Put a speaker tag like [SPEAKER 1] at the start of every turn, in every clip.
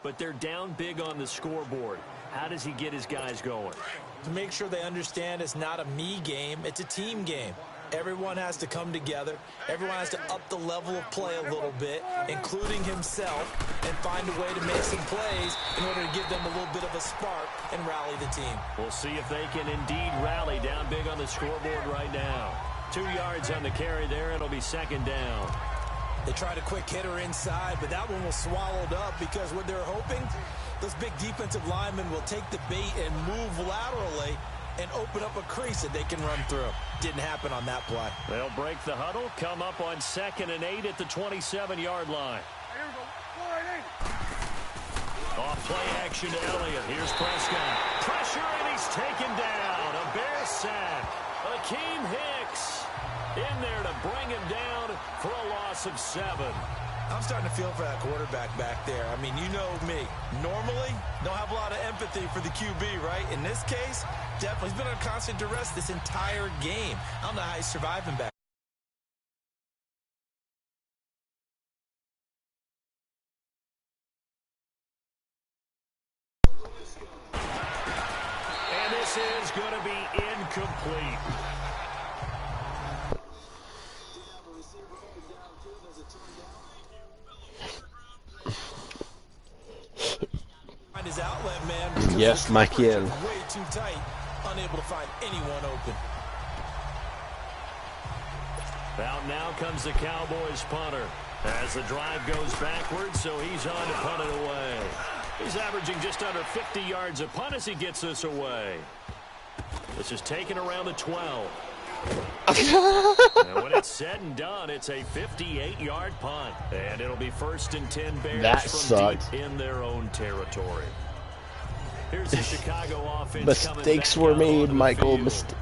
[SPEAKER 1] but they're down big on the scoreboard. How does he get his guys going?
[SPEAKER 2] To make sure they understand it's not a me game, it's a team game. Everyone has to come together. Everyone has to up the level of play a little bit, including himself, and find a way to make some plays in order to give them a little bit of a spark and rally the team.
[SPEAKER 1] We'll see if they can indeed rally down big on the scoreboard right now. 2 yards on the carry there. It'll be second down.
[SPEAKER 2] They tried a quick hitter inside, but that one was swallowed up because what they're hoping, those big defensive linemen will take the bait and move laterally and open up a crease that they can run through. Didn't happen on that play.
[SPEAKER 1] They'll break the huddle, come up on 2nd and 8 at the 27-yard line. Off play action to Elliott. Here's Prescott. Pressure, and he's taken down. A Bear sack. Akeem Hicks in there to bring him down for a loss of 7.
[SPEAKER 2] I'm starting to feel for that quarterback back there. I mean, you know me. Normally, don't have a lot of empathy for the QB, right? In this case, definitely. He's been under constant duress this entire game. I don't know how he's surviving back.
[SPEAKER 1] And this is going to be incomplete.
[SPEAKER 2] His outlet man.
[SPEAKER 3] Yes, Michael.
[SPEAKER 2] Way too tight, unable to find anyone open.
[SPEAKER 1] Out now comes the Cowboys punter as the drive goes backwards, so he's on to punt it away. He's averaging just under 50 yards a punt as he gets this away. This is taken around the 12. And when it's said and done, it's a 58-yard punt. And it'll be 1st and 10 Bears
[SPEAKER 3] that
[SPEAKER 1] from
[SPEAKER 3] sucked.
[SPEAKER 1] deep in their own territory. Here's the Chicago offense.
[SPEAKER 3] Mistakes were made, Michael.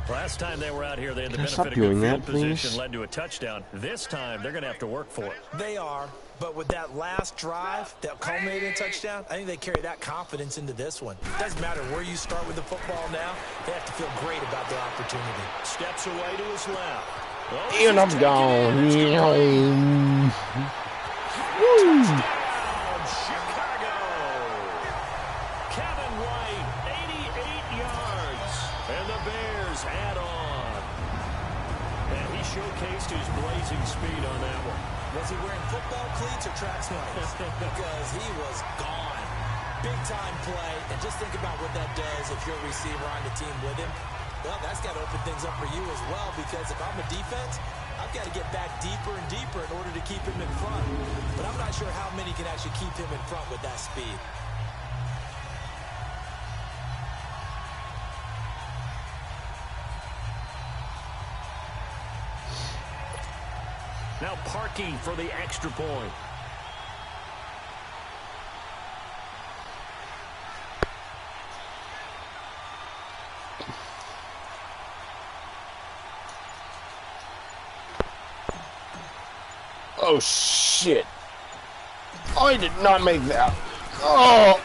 [SPEAKER 1] Last time they were out here, they had the benefit
[SPEAKER 3] stop
[SPEAKER 1] of
[SPEAKER 3] doing
[SPEAKER 1] good
[SPEAKER 3] that,
[SPEAKER 1] field position,
[SPEAKER 3] please?
[SPEAKER 1] led to a touchdown. This time, they're going to have to work for it.
[SPEAKER 2] They are, but with that last drive that culminated in a touchdown, I think they carry that confidence into this one. It doesn't matter where you start with the football now. They have to feel great about their opportunity.
[SPEAKER 1] Steps away to his left.
[SPEAKER 3] Oh, and I'm gone. Woo!
[SPEAKER 1] Showcased his blazing speed on that one.
[SPEAKER 2] Was he wearing football cleats or track smarts? Because he was gone. Big time play. And just think about what that does if you're a receiver on the team with him. Well, that's got to open things up for you as well, because if I'm a defense, I've got to get back deeper and deeper in order to keep him in front. But I'm not sure how many can actually keep him in front with that speed.
[SPEAKER 1] Now Parkey for the extra point.
[SPEAKER 3] Oh, shit. I did not make that. Oh!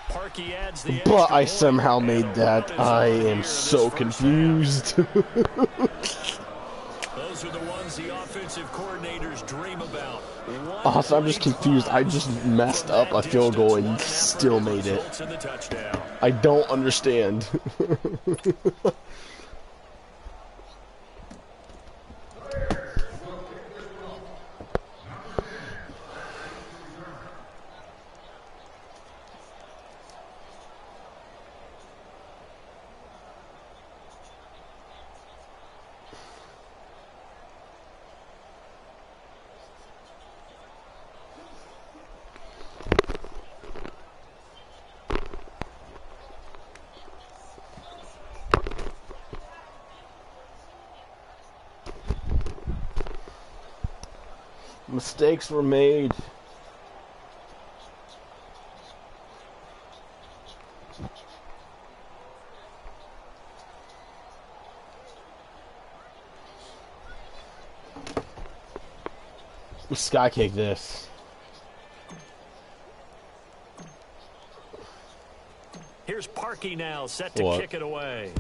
[SPEAKER 1] Parkey adds the
[SPEAKER 3] But I somehow made that. I am so confused.
[SPEAKER 1] Those are the ones the offensive coordinators dream about.
[SPEAKER 3] Also, I'm just confused. I just messed up a field goal and still made it. I don't understand. Mistakes were made. Sky kick this.
[SPEAKER 1] Here's Parkey now, set to kick it away.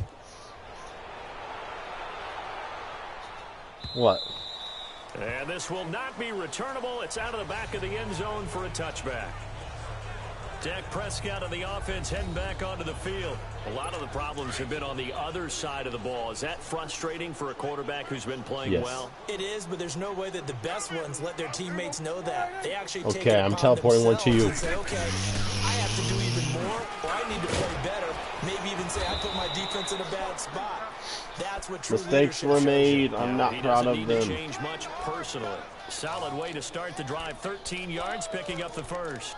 [SPEAKER 3] What?
[SPEAKER 1] And this will not be returnable. It's out of the back of the end zone for a touchback. Dak Prescott and the offense heading back onto the field. A lot of the problems have been on the other side of the ball. Is that frustrating for a quarterback who's been playing well?
[SPEAKER 2] It is, but there's no way that the best ones let their teammates know that. They actually take
[SPEAKER 3] Okay,
[SPEAKER 2] it
[SPEAKER 3] I'm
[SPEAKER 2] upon
[SPEAKER 3] teleporting one to you.
[SPEAKER 2] and say, okay, I have to do even more, or I need to play better. Maybe even say I put my defense in a bad spot. That's what true
[SPEAKER 3] Mistakes
[SPEAKER 2] leadership
[SPEAKER 3] were
[SPEAKER 2] shows
[SPEAKER 3] made.
[SPEAKER 2] you.
[SPEAKER 3] I'm not proud of
[SPEAKER 1] He doesn't
[SPEAKER 3] them.
[SPEAKER 1] need to change much personally. Solid way to start the drive. 13 yards, picking up the first.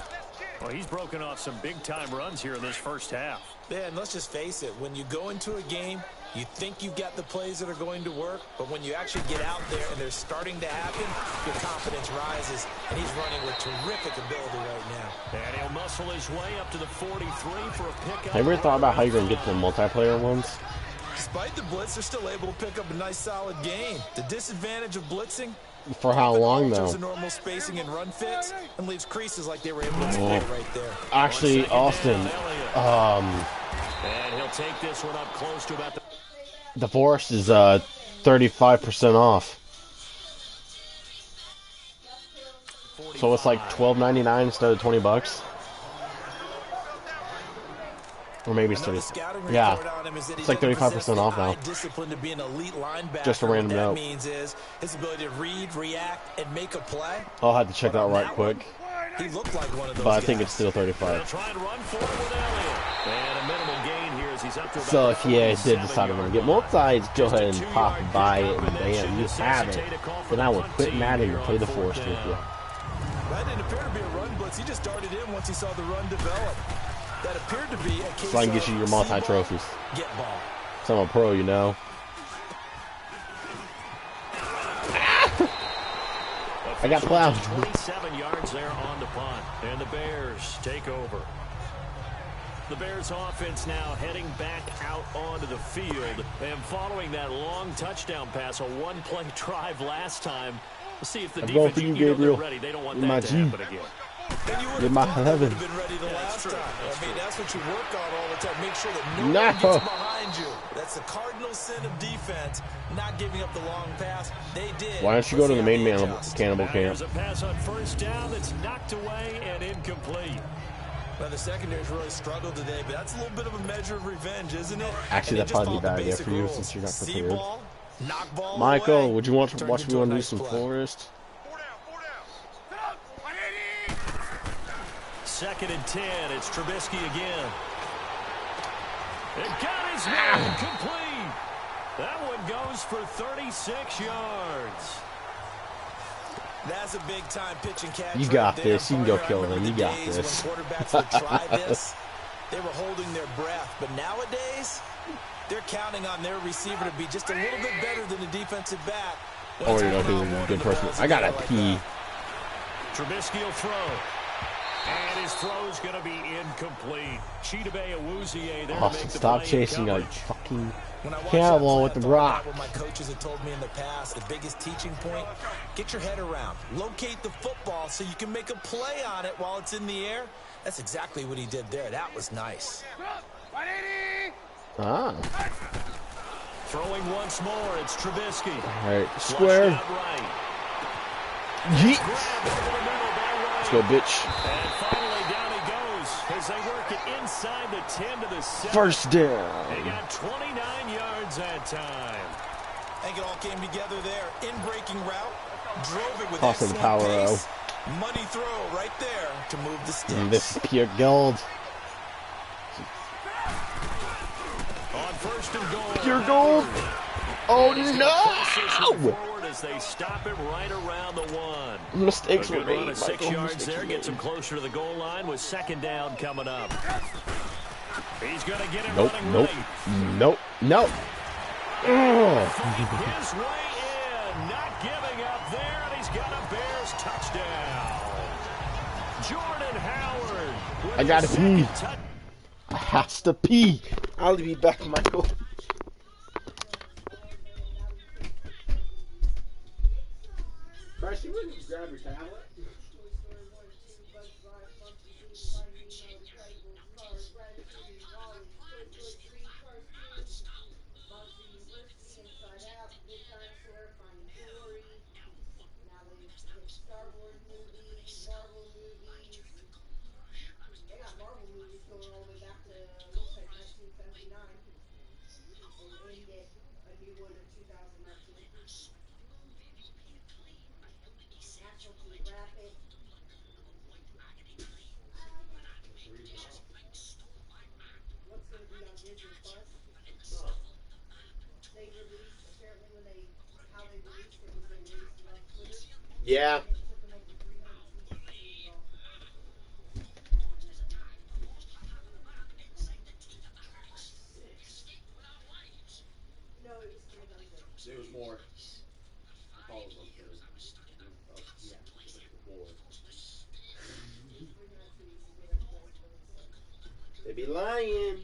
[SPEAKER 1] Well, he's broken off some big-time runs here in this first half.
[SPEAKER 2] Yeah, and let's just face it. When you go into a game, you think you've got the plays that are going to work, but when you actually get out there and they're starting to happen, your confidence rises, and he's running with terrific ability right now.
[SPEAKER 1] And he'll muscle his way up to the 43 for a pickup.
[SPEAKER 3] Have you ever thought about how you're going to get to the multiplayer ones?
[SPEAKER 2] Despite the blitz, they're still able to pick up a nice, solid gain. The disadvantage of blitzing,
[SPEAKER 3] For how long, though?
[SPEAKER 2] alters the normal spacing and run fits and leaves creases like they were able to exploit right there.
[SPEAKER 3] Actually, Austin,
[SPEAKER 1] and he'll take this one up close to about
[SPEAKER 3] the Forest is 35% off. So it's like $12.99 instead of $20. Or maybe it's 30. Yeah, it's like 35% off now. Just a random note.
[SPEAKER 2] What that means is his ability to read, react, and make a play.
[SPEAKER 3] I'll have to check that out right quick.
[SPEAKER 2] He looked like one of those
[SPEAKER 3] But I think
[SPEAKER 2] guys.
[SPEAKER 3] it's still 35.
[SPEAKER 1] try and run forward with Elliott. And a minimal gain here as he's up to about
[SPEAKER 3] So
[SPEAKER 1] the
[SPEAKER 3] if you did decide to
[SPEAKER 1] 47-yard
[SPEAKER 3] get
[SPEAKER 1] line.
[SPEAKER 3] multis, go
[SPEAKER 1] Just a
[SPEAKER 3] ahead and pop
[SPEAKER 1] 2-yard
[SPEAKER 3] buy
[SPEAKER 1] kick
[SPEAKER 3] it, and
[SPEAKER 1] combination
[SPEAKER 3] bam, you have it.
[SPEAKER 1] necessitate a call for
[SPEAKER 3] Then I
[SPEAKER 1] the
[SPEAKER 3] will
[SPEAKER 1] punt
[SPEAKER 3] quit
[SPEAKER 1] team
[SPEAKER 3] Madden
[SPEAKER 1] here
[SPEAKER 3] and play
[SPEAKER 1] on
[SPEAKER 3] the
[SPEAKER 1] fourth
[SPEAKER 3] Forest with
[SPEAKER 1] down.
[SPEAKER 3] you.
[SPEAKER 2] That didn't appear to be a run blitz. He just darted in once he saw the run develop. That appeared to be a case
[SPEAKER 3] So I can get
[SPEAKER 2] of
[SPEAKER 3] you your
[SPEAKER 2] see
[SPEAKER 3] multi-trophies.
[SPEAKER 2] ball, get ball.
[SPEAKER 3] So I'm a pro, you know. I got plowed.
[SPEAKER 1] 27 yards there on the punt. And the Bears take over. The Bears offense now heading back out onto the field. And following that long touchdown pass, a one-play drive last time. We'll see if the
[SPEAKER 3] I'm going
[SPEAKER 1] defense,
[SPEAKER 3] for you,
[SPEAKER 1] know they're
[SPEAKER 3] Gabriel.
[SPEAKER 1] ready. They don't want
[SPEAKER 3] You're my
[SPEAKER 1] that to
[SPEAKER 3] G.
[SPEAKER 1] happen again.
[SPEAKER 2] And you would
[SPEAKER 3] You're
[SPEAKER 2] have
[SPEAKER 3] my
[SPEAKER 2] thought that
[SPEAKER 3] 11.
[SPEAKER 2] would have been ready the last
[SPEAKER 1] true.
[SPEAKER 2] time.
[SPEAKER 1] That's
[SPEAKER 2] I mean,
[SPEAKER 1] true.
[SPEAKER 2] that's what you work on all the time. Make sure that no
[SPEAKER 3] No.
[SPEAKER 2] one gets behind you. That's the cardinal sin of defense, not giving up the long pass. They did.
[SPEAKER 3] Why don't you go to the main
[SPEAKER 2] man
[SPEAKER 3] cannibal camp?
[SPEAKER 1] There's a pass on first down that's knocked away and incomplete.
[SPEAKER 2] Well, the secondary's really struggled today, but that's a little bit of a measure of revenge, isn't it?
[SPEAKER 3] Actually,
[SPEAKER 2] And
[SPEAKER 3] that'd
[SPEAKER 2] they just
[SPEAKER 3] probably be a
[SPEAKER 2] followed the
[SPEAKER 3] bad idea
[SPEAKER 2] basic
[SPEAKER 3] for you
[SPEAKER 2] rules.
[SPEAKER 3] since you're not
[SPEAKER 2] See
[SPEAKER 3] prepared.
[SPEAKER 2] ball, knock ball
[SPEAKER 3] Michael,
[SPEAKER 2] away,
[SPEAKER 3] would you want to
[SPEAKER 2] turns
[SPEAKER 3] watch
[SPEAKER 2] into
[SPEAKER 3] me
[SPEAKER 2] a
[SPEAKER 3] want to do
[SPEAKER 2] nice
[SPEAKER 3] some
[SPEAKER 2] play.
[SPEAKER 3] Forest?
[SPEAKER 1] Second and 10. It's Trubisky again. It got his man complete. That one goes for 36 yards.
[SPEAKER 2] That's a big-time pitch and catch.
[SPEAKER 3] You
[SPEAKER 2] right
[SPEAKER 3] got
[SPEAKER 2] there.
[SPEAKER 3] this. You can go
[SPEAKER 2] Partner, I
[SPEAKER 3] kill
[SPEAKER 2] remember
[SPEAKER 3] them. You
[SPEAKER 2] the
[SPEAKER 3] got
[SPEAKER 2] days
[SPEAKER 3] this.
[SPEAKER 2] When quarterbacks would try this, they were holding their breath. But nowadays, they're counting on their receiver to be just a little bit better than the defensive back.
[SPEAKER 3] Oh, you know who's a good person. I gotta pee.
[SPEAKER 1] Trubisky will throw. And his throw's going to be incomplete. Chidobe Awuzie there to
[SPEAKER 3] Austin,
[SPEAKER 1] make the
[SPEAKER 3] stop
[SPEAKER 1] play in
[SPEAKER 3] chasing a
[SPEAKER 1] coverage.
[SPEAKER 3] fucking
[SPEAKER 2] When I watch
[SPEAKER 3] cannibal
[SPEAKER 2] that
[SPEAKER 3] with the
[SPEAKER 2] play, I thought
[SPEAKER 3] rock.
[SPEAKER 2] about what my coaches had told me in the past, the biggest teaching point, get your head around. Locate the football so you can make a play on it while it's in the air. That's exactly what he did there. That was nice.
[SPEAKER 3] Ah.
[SPEAKER 1] Throwing once more, it's Trubisky.
[SPEAKER 3] All right,
[SPEAKER 1] Flushed
[SPEAKER 3] square.
[SPEAKER 1] out right.
[SPEAKER 3] Yeet.
[SPEAKER 1] Grabbed over the middle by
[SPEAKER 3] Let's
[SPEAKER 1] White.
[SPEAKER 3] go, bitch.
[SPEAKER 1] And finally down he goes as they work it inside the 10 to the 7.
[SPEAKER 3] First
[SPEAKER 1] They
[SPEAKER 3] down.
[SPEAKER 1] got 29 yards that time.
[SPEAKER 2] I think it all came together there. In-breaking route, drove it with
[SPEAKER 3] Tossing
[SPEAKER 2] excellent
[SPEAKER 3] power,
[SPEAKER 2] pace. Money throw right there to move the sticks.
[SPEAKER 3] And this is pure gold.
[SPEAKER 1] On first and goal.
[SPEAKER 3] Pure gold. Oh no!
[SPEAKER 1] Forward as they stop it right around the 1.
[SPEAKER 3] Mistakes
[SPEAKER 1] A
[SPEAKER 3] were
[SPEAKER 1] good run
[SPEAKER 3] made.
[SPEAKER 1] of 6
[SPEAKER 3] Michael.
[SPEAKER 1] yards
[SPEAKER 3] Mistakes
[SPEAKER 1] there,
[SPEAKER 3] were
[SPEAKER 1] gets him
[SPEAKER 3] made.
[SPEAKER 1] closer to the goal line with second down coming up. He's going to get him
[SPEAKER 3] Nope,
[SPEAKER 1] running
[SPEAKER 3] nope,
[SPEAKER 1] right.
[SPEAKER 3] nope, nope. Ugh.
[SPEAKER 1] Fight his way in, not giving up there, and he's got a Bears touchdown. Jordan Howard. with
[SPEAKER 3] I gotta
[SPEAKER 1] his
[SPEAKER 3] pee.
[SPEAKER 1] second touch-
[SPEAKER 3] I has to pee. I'll be back, Michael. Bryce, you wouldn't grab your tablet? Yeah. There was more. They be lying.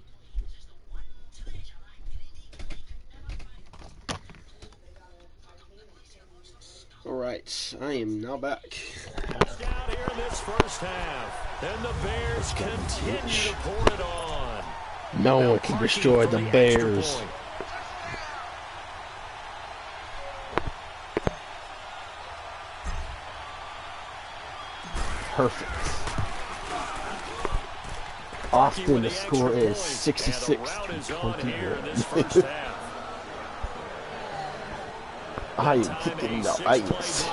[SPEAKER 3] Alright, I am now back.
[SPEAKER 1] Down here in this first half, and the Bears continue to pour it on.
[SPEAKER 3] No one can destroy the Bears. Perfect. Austin, the score is 66-21. I am kicking the ice.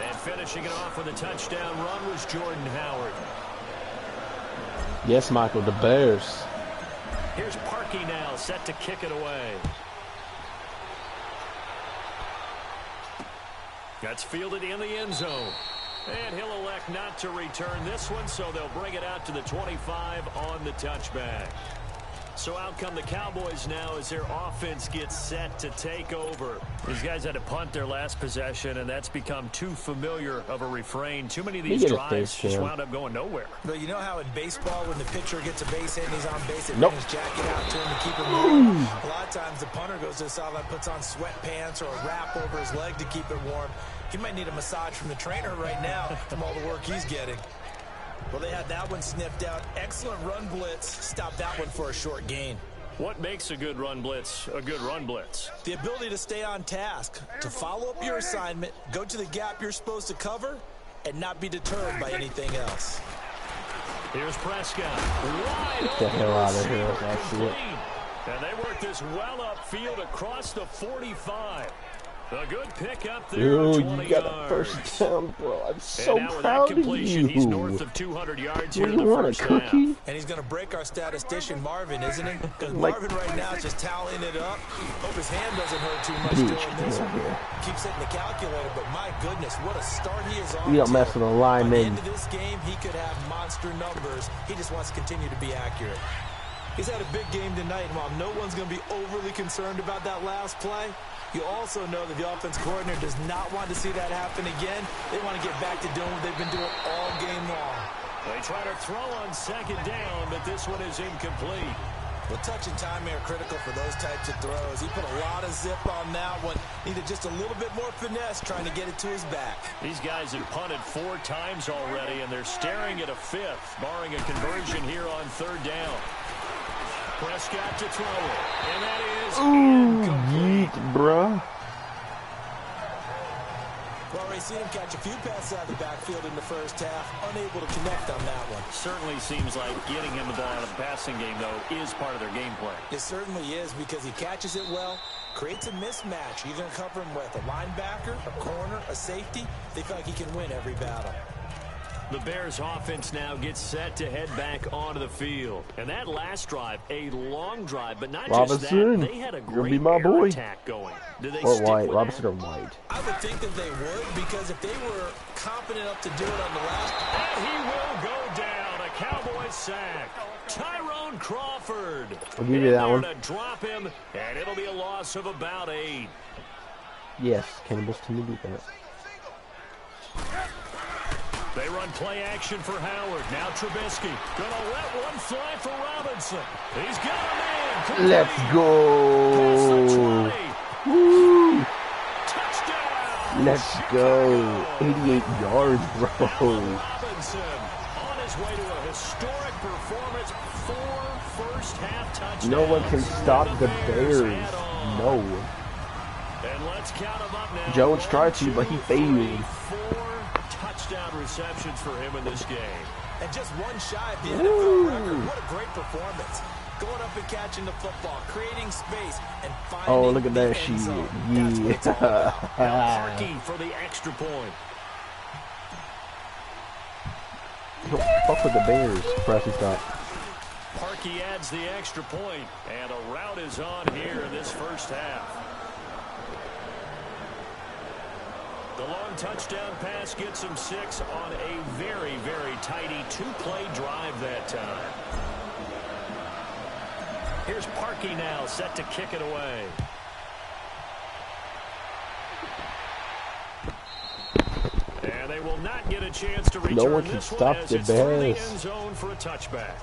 [SPEAKER 1] And finishing it off with a touchdown run was Jordan Howard.
[SPEAKER 3] Yes, Michael, the Bears.
[SPEAKER 1] Here's Parkey now, set to kick it away. That's fielded in the end zone. And he'll elect not to return this one, so they'll bring it out to the 25 on the touchback. So out come the Cowboys now as their offense gets set to take over. These guys had to punt their last possession, and that's become too familiar of a refrain. Too many of these drives just wound up going nowhere.
[SPEAKER 2] But you know how in baseball, when the pitcher gets a base hit and he's on base, they
[SPEAKER 3] nope.
[SPEAKER 2] his jacket out to him to keep him warm. A lot of times the punter goes to the sideline, puts on sweatpants or a wrap over his leg to keep it warm. He might need a massage from the trainer right now from all the work he's getting. Well, they had that one sniffed out. Excellent run blitz. Stopped that one for a short gain.
[SPEAKER 1] What makes a good run blitz a good run blitz?
[SPEAKER 2] The ability to stay on task, to follow up your assignment, go to the gap you're supposed to cover, and not be deterred by anything else.
[SPEAKER 1] Here's Prescott.
[SPEAKER 3] Get the hell out of here. That's it.
[SPEAKER 1] And they work this well upfield across the 45. A good pick up there.
[SPEAKER 3] Dude, you got a first down, bro. I'm so proud of you.
[SPEAKER 1] He's north of 200 yards here in the first half.
[SPEAKER 2] And he's going to break our statistician, Marvin, isn't he? Because Marvin right now is just tallying it up. Hope his hand doesn't hurt too much doing this. Keeps hitting the calculator, but my goodness, what a start he is on.
[SPEAKER 3] You don't mess with a lineman.
[SPEAKER 2] By the end of this game, he could have monster numbers. He just wants to continue to be accurate. He's had a big game tonight, and while no one's going to be overly concerned about that last play, you also know that the offense coordinator does not want to see that happen again. They want to get back to doing what they've been doing all game long.
[SPEAKER 1] They try to throw on second down, but this one is incomplete.
[SPEAKER 2] Well, touch and timing are critical for those types of throws. He put a lot of zip on that one. Needed just a little bit more finesse trying to get it to his back.
[SPEAKER 1] These guys have punted 4 times already, and they're staring at a 5th, barring a conversion here on third down. Prescott to throw it, and that is incomplete.
[SPEAKER 3] Yeet, bruh.
[SPEAKER 2] Well, we've seen him catch a few passes out of the backfield in the first half, unable to connect on that one.
[SPEAKER 1] Certainly seems like getting him the ball out of the passing game, though, is part of their game plan.
[SPEAKER 2] It certainly is, because he catches it well, creates a mismatch. You're going to cover him with a linebacker, a corner, a safety. They feel like he can win every battle.
[SPEAKER 1] The Bears offense now gets set to head back onto the field. And that last drive, a long drive, but not just that, they had a great air attack going. Did they stick with
[SPEAKER 3] Robinson or White?
[SPEAKER 2] I would think that they would, because if they were confident enough to do it on the last...
[SPEAKER 1] And he will go down, a Cowboys sack. Tyrone Crawford.
[SPEAKER 3] I'll give you that one.
[SPEAKER 1] To drop him, and it'll be a loss of about 8.
[SPEAKER 3] Yes, Cannibals can do that.
[SPEAKER 1] They run play action for Howard. Now Trubisky gonna let one fly for Robinson. He's got a man.
[SPEAKER 3] Let's go. Woo.
[SPEAKER 1] Touchdown.
[SPEAKER 3] Let's go. 88 yards, bro.
[SPEAKER 1] Robinson on his way to a historic performance. 4 first-half touchdowns.
[SPEAKER 3] No one can stop the Bears. No.
[SPEAKER 1] And let's count them up now.
[SPEAKER 3] Jones tried to, but he failed.
[SPEAKER 1] 4 touchdown receptions for him in this game.
[SPEAKER 2] And just one shy of the NFL record. What a great performance. going up and catching the football, creating space, and finding
[SPEAKER 3] Oh, look at that
[SPEAKER 2] the end
[SPEAKER 3] shit.
[SPEAKER 2] zone. That's what it's all about.
[SPEAKER 1] Now Parkey for the extra point.
[SPEAKER 3] Don't fuck with the Bears. Pressure stop.
[SPEAKER 1] Parkey adds the extra point, and a rout is on here in this first half. The long touchdown pass gets him 6 on a very, very tidy 2-play drive that time. Here's Parkey now, set to kick it away. And they will not get a chance to return
[SPEAKER 3] No one can
[SPEAKER 1] this
[SPEAKER 3] stop
[SPEAKER 1] one as
[SPEAKER 3] the
[SPEAKER 1] it's through the
[SPEAKER 3] Bears.
[SPEAKER 1] end zone for a touchback.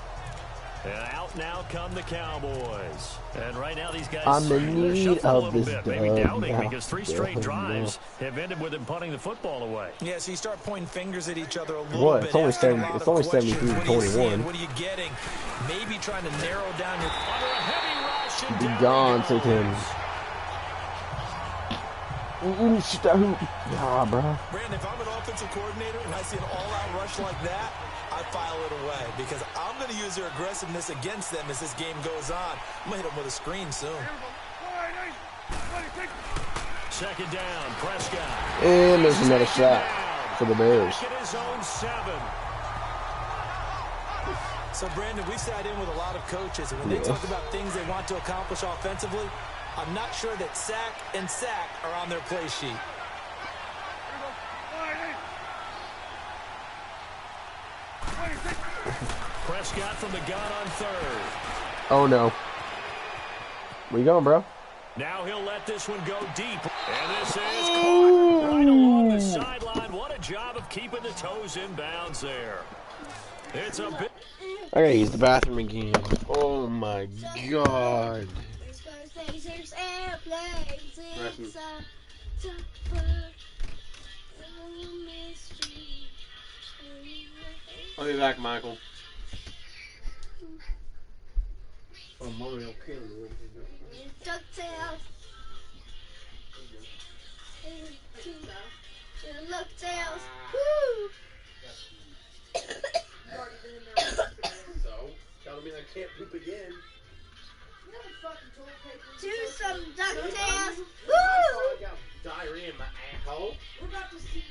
[SPEAKER 1] And out now come the Cowboys. And right now these guys
[SPEAKER 3] I'm in
[SPEAKER 1] they're
[SPEAKER 3] need
[SPEAKER 1] shuffling a
[SPEAKER 3] of
[SPEAKER 1] little
[SPEAKER 3] this
[SPEAKER 1] bit, maybe
[SPEAKER 3] dub
[SPEAKER 1] doubting
[SPEAKER 3] now.
[SPEAKER 1] because 3 straight drives have ended with them punting the football away.
[SPEAKER 2] Yeah, so you start pointing fingers at each other a little
[SPEAKER 3] What?
[SPEAKER 2] bit.
[SPEAKER 3] It's only
[SPEAKER 2] asking a
[SPEAKER 3] 70
[SPEAKER 2] lot
[SPEAKER 3] it's
[SPEAKER 2] of
[SPEAKER 3] only
[SPEAKER 2] questions.
[SPEAKER 3] 73 to
[SPEAKER 2] What are you seeing?
[SPEAKER 3] 21.
[SPEAKER 2] What are you getting? Maybe trying to narrow down your...
[SPEAKER 1] Under a heavy rush and
[SPEAKER 3] Be
[SPEAKER 1] down
[SPEAKER 3] gone,
[SPEAKER 1] he
[SPEAKER 3] take him.
[SPEAKER 1] goes.
[SPEAKER 3] Shoot that hoop. Nah, bro.
[SPEAKER 2] Brandon, if I'm an offensive coordinator and I see an all-out rush like that, I file it away because I'm going to use their aggressiveness against them as this game goes on. I'm going to hit them with a screen soon.
[SPEAKER 1] Second down, Prescott.
[SPEAKER 3] And there's another shot for the Bears.
[SPEAKER 1] Back at his own 7.
[SPEAKER 2] So, Brandon, we sat in with a lot of coaches, and when they talk about things they want to accomplish offensively, I'm not sure that sack and sack are on their play sheet.
[SPEAKER 1] Prescott from the gun on 3rd.
[SPEAKER 3] Oh no. Where you going, bro?
[SPEAKER 1] Now he'll let this one go deep. And this is caught right along the sideline. What a job of keeping the toes in bounds there. It's a bit.
[SPEAKER 3] I gotta use the bathroom again. Oh my god. I'll be back, Michael. Oh, Mario Killer.
[SPEAKER 4] DuckTales. DuckTales. Woo!
[SPEAKER 3] So, tell me I can't poop again.
[SPEAKER 4] Do some DuckTales. Woo!
[SPEAKER 3] I got diarrhea in my asshole.
[SPEAKER 5] We're about to see.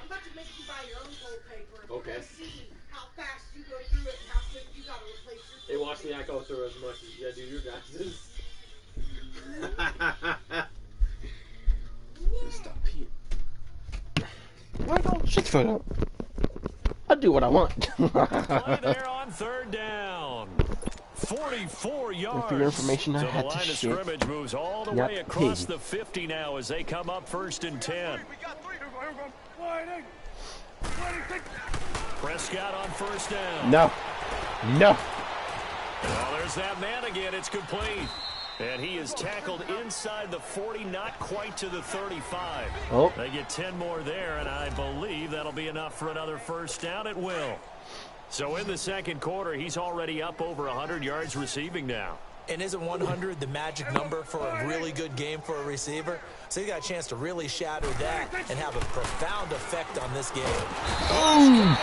[SPEAKER 5] I'm about to make you buy your own toilet paper. And
[SPEAKER 3] Okay.
[SPEAKER 5] We're going to see how fast you go through it and how quick you got to replace your
[SPEAKER 3] They watch me not go through as much as you gotta do your guys'. Stop peeing. Michael, shut the fuck up. I do what I want.
[SPEAKER 1] Play there on 3rd down. 44 yards.
[SPEAKER 3] For your information, I
[SPEAKER 1] so
[SPEAKER 3] had
[SPEAKER 1] the
[SPEAKER 3] to
[SPEAKER 1] line of
[SPEAKER 3] shit.
[SPEAKER 1] scrimmage moves all the
[SPEAKER 3] Yep,
[SPEAKER 1] way across
[SPEAKER 3] pig.
[SPEAKER 1] the 50 now as they come up 1st and 10. Prescott on 1st down.
[SPEAKER 3] No. No.
[SPEAKER 1] Well, there's that man again. It's complete. And he is tackled inside the 40, not quite to the 35.
[SPEAKER 3] Oh.
[SPEAKER 1] They get 10 more there, and I believe that'll be enough for another 1st down. It will. So in the 2nd quarter, he's already up over 100 yards receiving now.
[SPEAKER 2] And isn't 100 the magic number for a really good game for a receiver? So you got a chance to really shatter that and have a profound effect on this game.
[SPEAKER 1] And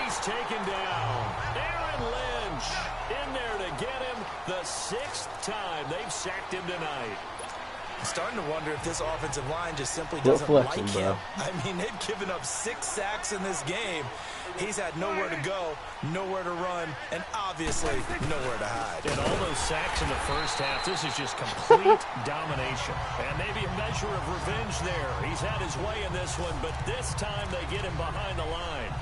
[SPEAKER 1] he's taken down. Aaron Lynch in there to get him the 6th time they've sacked him tonight.
[SPEAKER 2] Starting to wonder if this offensive line just simply
[SPEAKER 3] We're
[SPEAKER 2] doesn't
[SPEAKER 3] flexing,
[SPEAKER 2] like
[SPEAKER 3] bro.
[SPEAKER 2] him. I mean, they've given up 6 sacks in this game. He's had nowhere to go, nowhere to run, and obviously nowhere to hide.
[SPEAKER 1] And all those sacks in the first half, this is just complete domination. And maybe a measure of revenge there. He's had his way in this one, but this time they get him behind the line.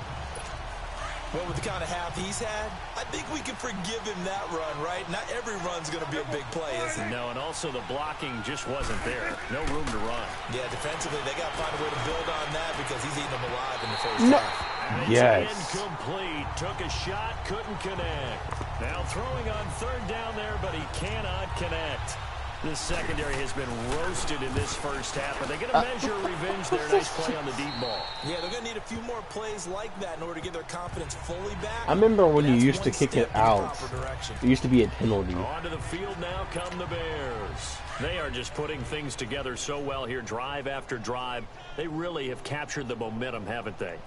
[SPEAKER 2] Well, with the kind of half he's had, I think we can forgive him that run, right? Not every run's going to be a big play, is it?
[SPEAKER 1] No, and also the blocking just wasn't there. No room to run.
[SPEAKER 2] Yeah, defensively, they got to find a way to build on that because he's eating them alive in the first
[SPEAKER 3] No.
[SPEAKER 2] half.
[SPEAKER 1] And it's
[SPEAKER 3] Yes.
[SPEAKER 1] incomplete. Took a shot, couldn't connect. Now throwing on 3rd down there, but he cannot connect. This secondary has been roasted in this first half, but they're going to measure revenge there. Nice play on the deep ball.
[SPEAKER 2] Yeah, they're going to need a few more plays like that in order to get their confidence fully back.
[SPEAKER 3] I remember when you
[SPEAKER 2] That's
[SPEAKER 3] used to
[SPEAKER 2] one
[SPEAKER 3] kick
[SPEAKER 2] step
[SPEAKER 3] it
[SPEAKER 2] in the
[SPEAKER 3] out.
[SPEAKER 2] proper direction.
[SPEAKER 3] It used to be a penalty.
[SPEAKER 1] Onto the field now come the Bears. They are just putting things together so well here, drive after drive. They really have captured the momentum, haven't they?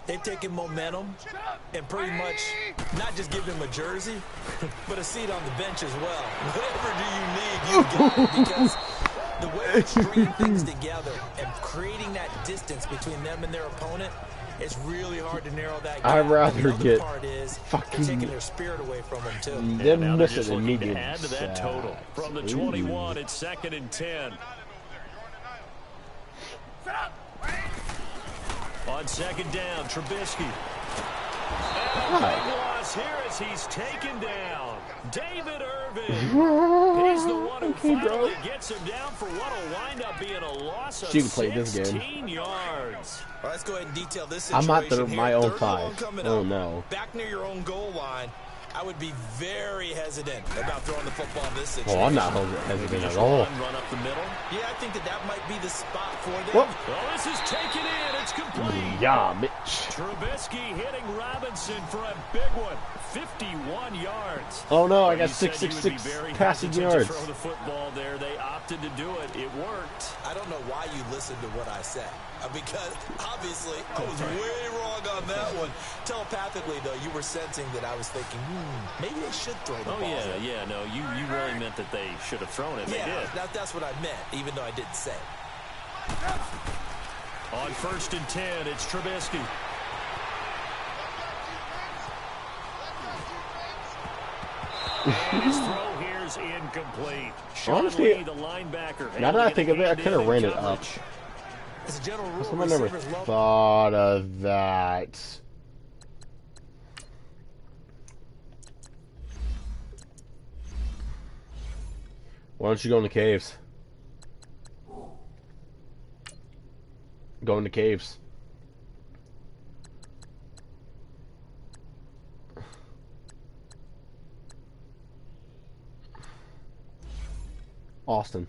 [SPEAKER 2] They've taken momentum and pretty much not just give him a jersey, but a seat on the bench as well. Whatever do you need, you got it, because the way they bring things together and creating that distance between them and their opponent, it's really hard to narrow that gap.
[SPEAKER 3] I'd rather get
[SPEAKER 2] part is
[SPEAKER 3] fucking
[SPEAKER 2] taking their spirit away from them too.
[SPEAKER 3] Them
[SPEAKER 1] Now they're
[SPEAKER 3] missing
[SPEAKER 1] just
[SPEAKER 3] and me
[SPEAKER 1] looking to
[SPEAKER 3] getting
[SPEAKER 1] add to that total. From the 21, it's 2nd and 10. On 2nd down, Trubisky. And a big loss here as he's taken down. David Irving. He's the one who finally gets him down for what will wind up being a loss of 16 yards.
[SPEAKER 2] Well, let's go ahead and detail this
[SPEAKER 3] I'm
[SPEAKER 2] situation.
[SPEAKER 3] at my own 5. Oh
[SPEAKER 2] up,
[SPEAKER 3] no.
[SPEAKER 2] Back near your own goal line. I would be very hesitant about throwing the football in this situation.
[SPEAKER 3] Oh, I'm not hesitant at all.
[SPEAKER 1] Run up the middle.
[SPEAKER 2] Yeah, I think that might be the spot for them.
[SPEAKER 3] Whoop.
[SPEAKER 1] Well, this is taken in. It's complete.
[SPEAKER 3] Yeah, Mitch.
[SPEAKER 1] Trubisky hitting Robinson for a big one. 51 yards.
[SPEAKER 3] Oh no, I
[SPEAKER 1] But
[SPEAKER 3] got
[SPEAKER 1] he said he would be
[SPEAKER 3] 666
[SPEAKER 1] very
[SPEAKER 3] passing
[SPEAKER 1] hesitant
[SPEAKER 3] yards.
[SPEAKER 1] to throw the football there. They opted to do it. It worked.
[SPEAKER 2] I don't know why you listened to what I said. Because obviously I was way wrong on that one. Telepathically, though, you were sensing that I was thinking, maybe they should throw the ball.
[SPEAKER 1] Oh, yeah. No, you really meant that they should have thrown it.
[SPEAKER 2] Yeah,
[SPEAKER 1] They did.
[SPEAKER 2] that's what I meant, even though I didn't say it.
[SPEAKER 1] On 1st and 10, it's Trubisky. And his throw here's incomplete. Sean
[SPEAKER 3] Honestly,
[SPEAKER 1] Lee, the linebacker.
[SPEAKER 3] now that I think of it, I could have ran it up.
[SPEAKER 2] As a general rule,
[SPEAKER 3] I never
[SPEAKER 2] receivers love
[SPEAKER 3] thought of that. Why don't you go in the caves? Go in the caves. Austin.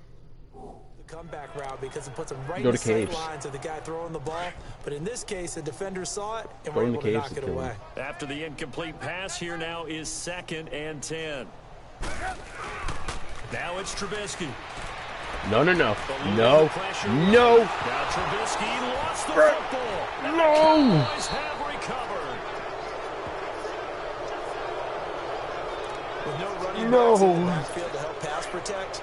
[SPEAKER 2] comeback route because it puts them right
[SPEAKER 3] Go
[SPEAKER 2] in
[SPEAKER 3] to
[SPEAKER 2] the sight
[SPEAKER 3] caves.
[SPEAKER 2] lines of the guy throwing the ball. But in this case, the defender saw it and
[SPEAKER 3] Go
[SPEAKER 2] were
[SPEAKER 3] in the
[SPEAKER 2] able to
[SPEAKER 3] caves
[SPEAKER 2] knock
[SPEAKER 3] to
[SPEAKER 2] it
[SPEAKER 3] kill
[SPEAKER 2] away.
[SPEAKER 3] him.
[SPEAKER 1] After the incomplete pass, here now is 2nd and 10. Now it's Trubisky.
[SPEAKER 3] No, no, no.
[SPEAKER 1] Eluding
[SPEAKER 3] No.
[SPEAKER 1] the pressure.
[SPEAKER 3] No.
[SPEAKER 1] Now Trubisky lost the
[SPEAKER 3] Bruh.
[SPEAKER 1] football. And
[SPEAKER 3] No.
[SPEAKER 1] the Cowboys have recovered.
[SPEAKER 2] With no running
[SPEAKER 3] No.
[SPEAKER 2] backs in the backfield to help pass protect,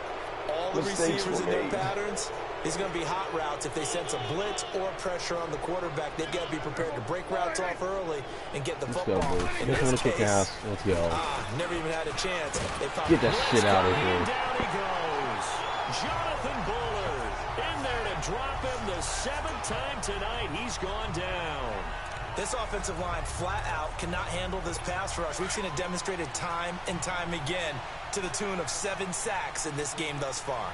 [SPEAKER 2] all the
[SPEAKER 3] Mistakes
[SPEAKER 2] receivers
[SPEAKER 3] were
[SPEAKER 2] in their
[SPEAKER 3] made.
[SPEAKER 2] patterns is going to be hot routes. If they sense a blitz or pressure on the quarterback, they've got to be prepared to break routes off early and get the
[SPEAKER 3] Let's go,
[SPEAKER 2] football.
[SPEAKER 3] boys.
[SPEAKER 2] In
[SPEAKER 3] You guys
[SPEAKER 2] this
[SPEAKER 3] want to kick
[SPEAKER 2] case,
[SPEAKER 3] ass? Let's go.
[SPEAKER 2] never even had a chance. They found
[SPEAKER 3] Get that shit out of
[SPEAKER 1] And
[SPEAKER 3] here.
[SPEAKER 1] down he goes. Jonathan Bullard in there to drop him the 7th time tonight. He's gone down.
[SPEAKER 2] This offensive line flat out cannot handle this pass rush. We've seen it demonstrated time and time again to the tune of 7 sacks in this game thus far.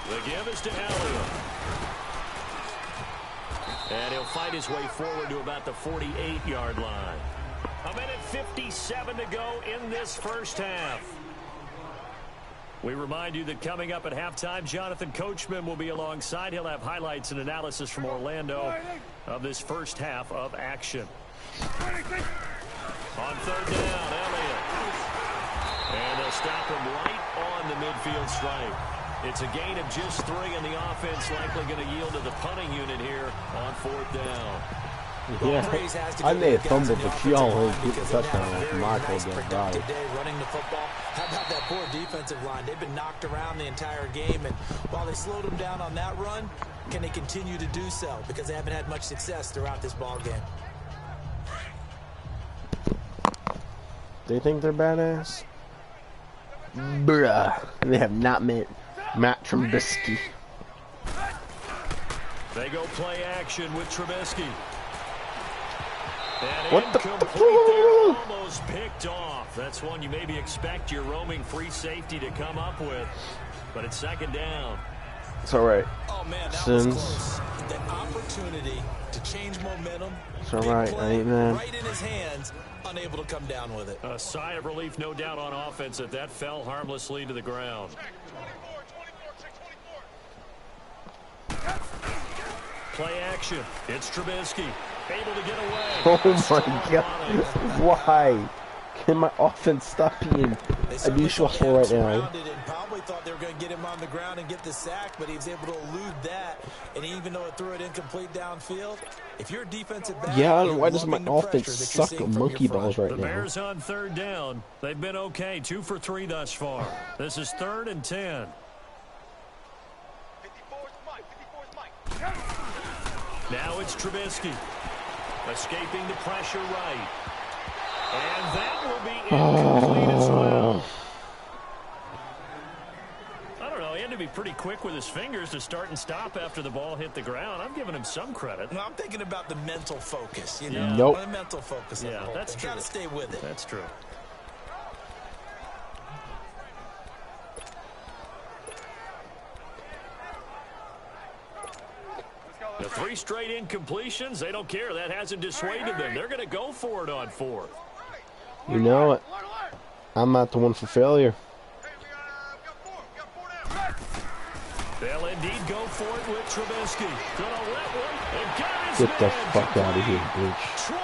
[SPEAKER 1] The give is to Elliott. And he'll fight his way forward to about the 48-yard line. 1:57 to go in this first half. We remind you that coming up at halftime, Jonathan Coachman will be alongside. He'll have highlights and analysis from Orlando of this first half of action. On 3rd down, Elliott. And they'll stop him right on the midfield stripe. It's a gain of just 3, and the offense likely going to yield to the punting unit here on 4th down.
[SPEAKER 3] Yeah, I may have fumbled, but y'all ain't get the touchdown after my
[SPEAKER 2] Nice
[SPEAKER 3] goddamn
[SPEAKER 2] productive
[SPEAKER 3] drive.
[SPEAKER 2] day running the football. How about that poor defensive line? They've been knocked around the entire game, and while they slowed them down on that run, can they continue to do so? Because they haven't had much success throughout this ball game.
[SPEAKER 3] They think they're badass? Bruh. They have not met Matt Trubisky.
[SPEAKER 1] They go play action with Trubisky. And
[SPEAKER 3] What the
[SPEAKER 1] incomplete there, almost picked off. That's one you maybe expect your roaming free safety to come up with. But it's 2nd down.
[SPEAKER 3] It's alright.
[SPEAKER 2] Oh, man, that
[SPEAKER 3] Sins.
[SPEAKER 2] was close. The opportunity to change momentum.
[SPEAKER 3] It's all
[SPEAKER 2] big
[SPEAKER 3] right,
[SPEAKER 2] play,
[SPEAKER 3] amen.
[SPEAKER 2] right in his hands, unable to come down with it.
[SPEAKER 1] A sigh of relief, no doubt, on offense that fell harmlessly to the ground. Play action. It's Trubisky. Able to get away.
[SPEAKER 3] Oh my
[SPEAKER 1] Strong
[SPEAKER 3] god.
[SPEAKER 1] running.
[SPEAKER 3] Why? Can my offense stop being
[SPEAKER 2] They certainly thought they
[SPEAKER 3] abuseful
[SPEAKER 2] had
[SPEAKER 3] right
[SPEAKER 2] him
[SPEAKER 3] now?
[SPEAKER 2] surrounded and probably thought they were going to get him on the ground and get the sack, but he was able to elude that. And even though it threw it incomplete downfield, if you're a defensive back,
[SPEAKER 3] Yeah,
[SPEAKER 2] you're
[SPEAKER 3] why does my
[SPEAKER 2] loving the
[SPEAKER 3] offense
[SPEAKER 2] pressure that you're
[SPEAKER 3] suck
[SPEAKER 2] seeing from
[SPEAKER 3] monkey
[SPEAKER 2] your front.
[SPEAKER 3] balls right
[SPEAKER 1] The
[SPEAKER 3] now?
[SPEAKER 1] Bears on third down. They've been okay. 2 for 3 thus far. This is 3rd and 10. Now it's Trubisky. Escaping the pressure right. And that will be incomplete as well. I don't know. He had to be pretty quick with his fingers to start and stop after the ball hit the ground. I'm giving him some credit.
[SPEAKER 2] No, I'm thinking about the mental focus, you know.
[SPEAKER 3] Nope.
[SPEAKER 2] The mental focus.
[SPEAKER 1] Yeah, that's true.
[SPEAKER 2] Got to stay with it.
[SPEAKER 1] That's true. The 3 straight incompletions, they don't care. That hasn't dissuaded them. They're going to go for it on 4th.
[SPEAKER 3] You know it. I'm not the one for failure.
[SPEAKER 1] They'll indeed go for it with Trubisky. Gonna let one and got his
[SPEAKER 3] Get the
[SPEAKER 1] man.
[SPEAKER 3] fuck out of here, bitch.
[SPEAKER 1] 20,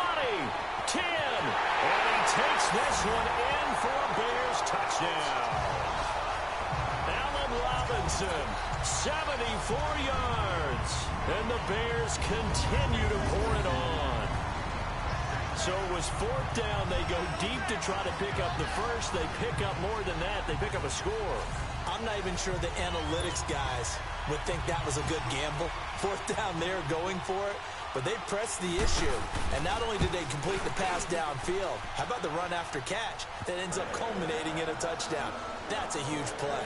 [SPEAKER 1] 10, and he takes this one in for a Bears touchdown. Allen Robinson, 74 yards, and the Bears continue to pour it on. So it was 4th down. They go deep to try to pick up the first. They pick up more than that. They pick up a score.
[SPEAKER 2] I'm not even sure the analytics guys would think that was a good gamble. 4th down there going for it, but they pressed the issue. And not only did they complete the pass downfield, how about the run after catch that ends up culminating in a touchdown? That's a huge play.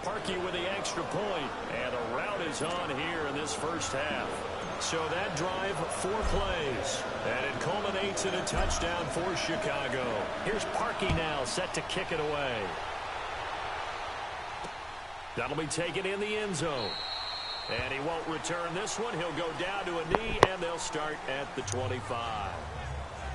[SPEAKER 1] Parkey with the extra point, and a rout is on here in this first half. So that drive, 4 plays, and it culminates in a touchdown for Chicago. Here's Parkey now, set to kick it away. That'll be taken in the end zone. And he won't return this one. He'll go down to a knee, and they'll start at the 25.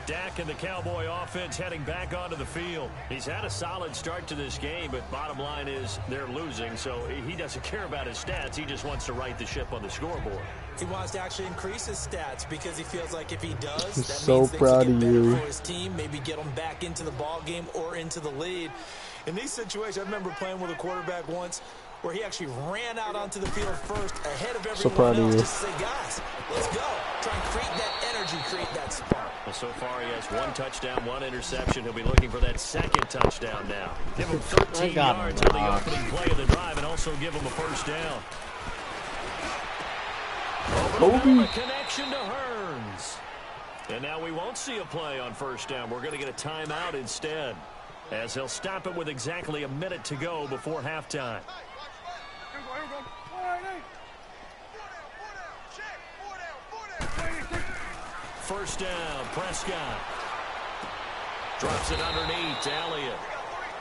[SPEAKER 1] Dak and the Cowboy offense heading back onto the field. He's had a solid start to this game, but bottom line is they're losing, so he doesn't care about his stats. He just wants to right the ship on the scoreboard.
[SPEAKER 2] He wants to actually increase his stats because he feels like if he does, that
[SPEAKER 3] So
[SPEAKER 2] means things
[SPEAKER 3] proud
[SPEAKER 2] will
[SPEAKER 3] of
[SPEAKER 2] get better
[SPEAKER 3] you.
[SPEAKER 2] for his team, maybe get them back into the ball game or into the lead. In these situations, I remember playing with a quarterback once where he actually ran out onto the field first ahead of
[SPEAKER 3] So
[SPEAKER 2] everyone
[SPEAKER 3] proud of
[SPEAKER 2] else
[SPEAKER 3] you.
[SPEAKER 2] just to say, guys, let's go. Try and create that energy, create that spark.
[SPEAKER 1] Well, so far he has 1 touchdown, 1 interception. He'll be looking for that 2nd touchdown now. Give him 13
[SPEAKER 3] got
[SPEAKER 1] yards
[SPEAKER 3] him.
[SPEAKER 1] on the opening play of the drive and also give him a first down.
[SPEAKER 3] Kobe.
[SPEAKER 1] A connection to Hearns. And now we won't see a play on first down. We're going to get a timeout instead, as he'll stop it with exactly a minute to go before halftime. First down, Prescott. Drops it underneath to Elliott.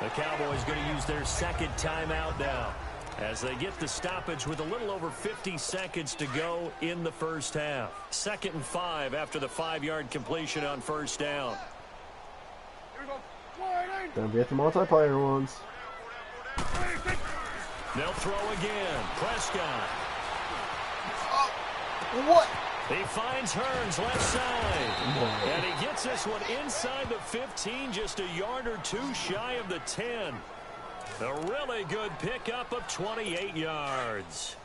[SPEAKER 1] The Cowboys going to use their 2nd timeout now, as they get the stoppage with a little over 50 seconds to go in the first half. 2nd and 5 after the 5-yard completion on first down.
[SPEAKER 3] Gonna be at the multiplayer ones.
[SPEAKER 1] They'll throw again. Prescott.
[SPEAKER 3] What?
[SPEAKER 1] He finds Hearns left side. And he gets this one inside the 15, just a yard or 2 shy of the 10. A really good pickup of 28 yards.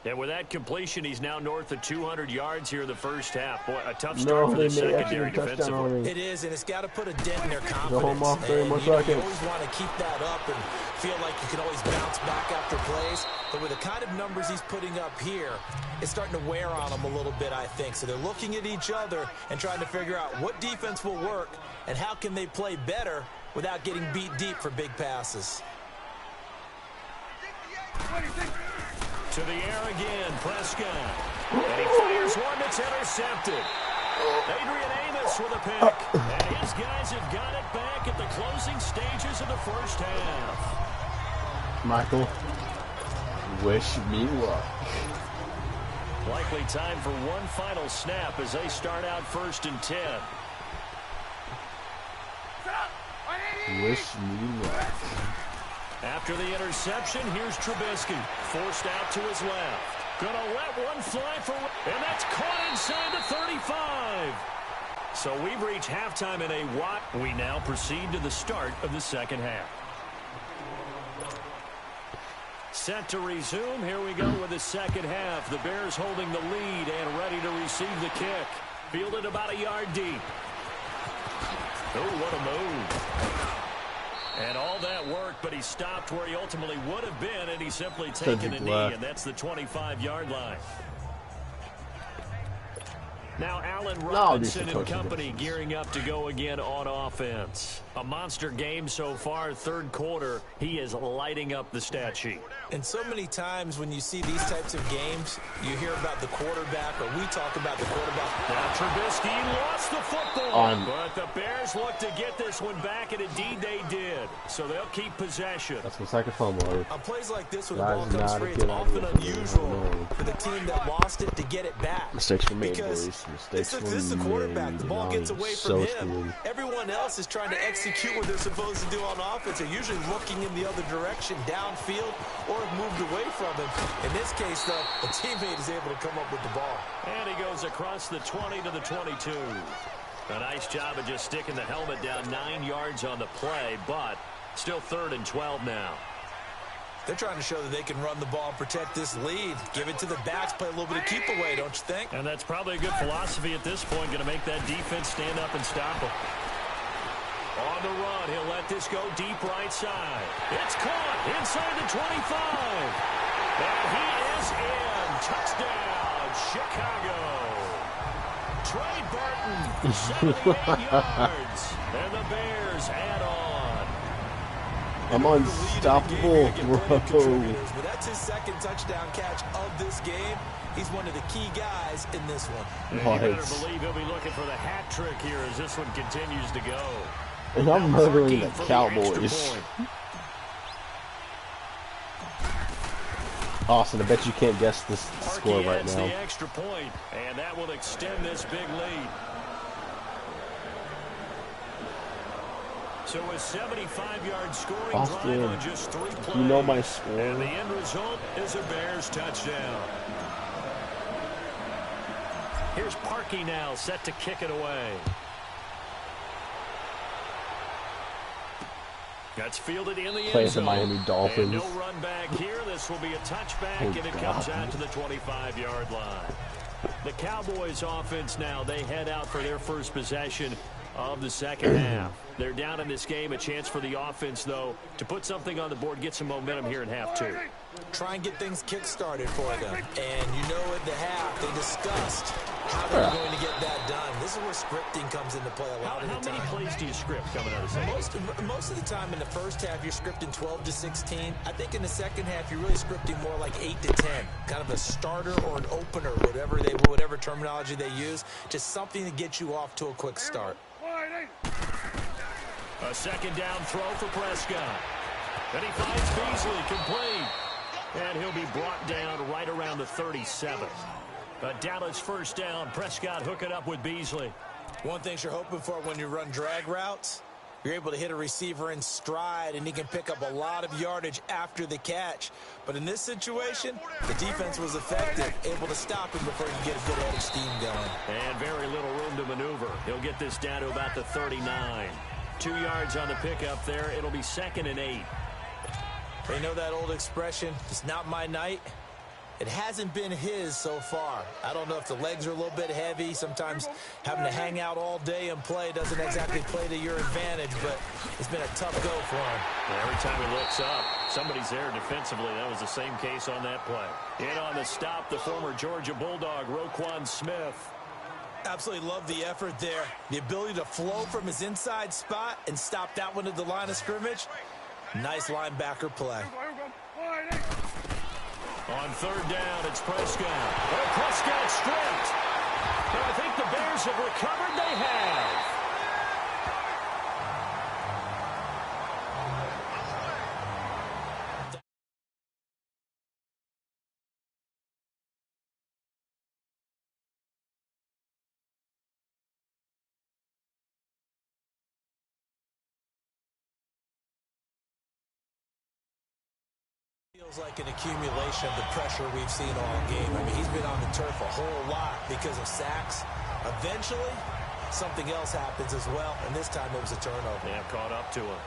[SPEAKER 1] And with that completion, he's now north of 200 yards here in the first half. Boy, a tough start
[SPEAKER 3] No,
[SPEAKER 1] for
[SPEAKER 3] they
[SPEAKER 1] the
[SPEAKER 3] may actually
[SPEAKER 1] secondary
[SPEAKER 3] touchdown
[SPEAKER 1] defensively.
[SPEAKER 3] already.
[SPEAKER 2] It is, and it's got to put a dent in their
[SPEAKER 3] Go home
[SPEAKER 2] confidence.
[SPEAKER 3] off 30 more
[SPEAKER 2] And, you
[SPEAKER 3] seconds.
[SPEAKER 2] always want to keep that up and feel like you can always bounce back after plays. But with the kind of numbers he's putting up here, it's starting to wear on them a little bit, I think. So they're looking at each other and trying to figure out what defense will work and how can they play better without getting beat deep for big passes.
[SPEAKER 1] To the air again, Prescott. And he fires one that's intercepted. Adrian Amos with a pick. And his guys have got it back at the closing stages of the first half.
[SPEAKER 3] Michael, wish me luck.
[SPEAKER 1] Likely time for one final snap as they start out 1st and 10.
[SPEAKER 3] Wish me luck.
[SPEAKER 1] After the interception, here's Trubisky. Forced out to his left. Gonna let one fly for... And that's caught inside the 35. So we've reached halftime in a what? We now proceed to the start of the second half. Set to resume. Here we go with the second half. The Bears holding the lead and ready to receive the kick. Fielded about a yard deep. Oh, what a move. And all that work, but he stopped where he ultimately would have been, and he's simply taken a knee, and that's the 25-yard line. Now Allen Robinson and company gearing up to go again on offense. A monster game so far, third quarter. He is lighting up the stat sheet.
[SPEAKER 2] And so many times when you see these types of games, you hear about the quarterback, or we talk about the quarterback.
[SPEAKER 1] Now Trubisky lost the football, but the Bears look to get this one back, and indeed they did. So they'll keep possession.
[SPEAKER 3] That's my second fumble.
[SPEAKER 2] On plays like this, when the ball comes free, it's often unusual for the team that lost it to get it back.
[SPEAKER 3] Mistakes were made, boys. Mistakes were made.
[SPEAKER 2] This is the quarterback. The ball gets away from him. Everyone else is trying to execute what they're supposed to do on offense. They're usually looking in the other direction, downfield, or have moved away from him. In this case, though, a teammate is able to come up with the ball.
[SPEAKER 1] And he goes across the 20 to the 22. A nice job of just sticking the helmet down 9 yards on the play, but still 3rd and 12 now.
[SPEAKER 2] They're trying to show that they can run the ball and protect this lead. Give it to the backs, play a little bit of keep away, don't you think?
[SPEAKER 1] And that's probably a good philosophy at this point, going to make that defense stand up and stop them. On the run, he'll let this go deep right side. It's caught inside the 25. And he is in. Touchdown, Chicago. Trey Burton, 78 yards. And the Bears add on.
[SPEAKER 3] I'm unstoppable, bro.
[SPEAKER 2] But that's his second touchdown catch of this game. He's one of the key guys in this one.
[SPEAKER 1] You better believe he'll be looking for the hat trick here as this one continues to go.
[SPEAKER 3] And I'm murdering the Cowboys. Austin, I bet you can't guess this score right now.
[SPEAKER 1] The extra point, and that will extend this big lead. So a 75-yard scoring drive on just 3 plays.
[SPEAKER 3] You know my score.
[SPEAKER 1] And the end result is a Bears touchdown. Here's Parkey now, set to kick it away. That's fielded in the end zone.
[SPEAKER 3] The Miami Dolphins.
[SPEAKER 1] And no run back here. This will be a touchback, and it comes out to the 25-yard line. The Cowboys offense now, they head out for their first possession of the second half. They're down in this game. A chance for the offense, though, to put something on the board, get some momentum here in half 2.
[SPEAKER 2] Try and get things kick-started for them. And you know at the half, they discussed how they're going to get that done. This is where scripting comes into play a lot of the time.
[SPEAKER 1] How many plays do you script coming out of the second?
[SPEAKER 2] Most of the time in the first half, you're scripting 12 to 16. I think in the second half, you're really scripting more like 8 to 10. Kind of a starter or an opener, whatever terminology they use. Just something to get you off to a quick start.
[SPEAKER 1] A second down throw for Prescott. And he finds Beasley complete. And he'll be brought down right around the 37. A Dallas first down. Prescott hooking up with Beasley.
[SPEAKER 2] One thing you're hoping for when you run drag routes, you're able to hit a receiver in stride, and he can pick up a lot of yardage after the catch. But in this situation, the defense was effective, able to stop him before he could get a good head of steam going.
[SPEAKER 1] And very little room to maneuver. He'll get this down to about the 39. 2 yards on the pickup there. It'll be 2nd and 8.
[SPEAKER 2] They know that old expression, it's not my night. It hasn't been his so far. I don't know if the legs are a little bit heavy. Sometimes having to hang out all day and play doesn't exactly play to your advantage, but it's been a tough go for him.
[SPEAKER 1] Every time he looks up, somebody's there defensively. That was the same case on that play. In on the stop, the former Georgia Bulldog, Roquan Smith.
[SPEAKER 2] Absolutely love the effort there. The ability to flow from his inside spot and stop that one at the line of scrimmage. Nice linebacker play.
[SPEAKER 1] On third down, it's Prescott. Oh, Prescott stripped. And I think the Bears have recovered. They have.
[SPEAKER 2] Feels like an accumulation of the pressure we've seen all game. I mean, he's been on the turf a whole lot because of sacks. Eventually, something else happens as well, and this time it was a turnover.
[SPEAKER 1] Yeah, caught up to him.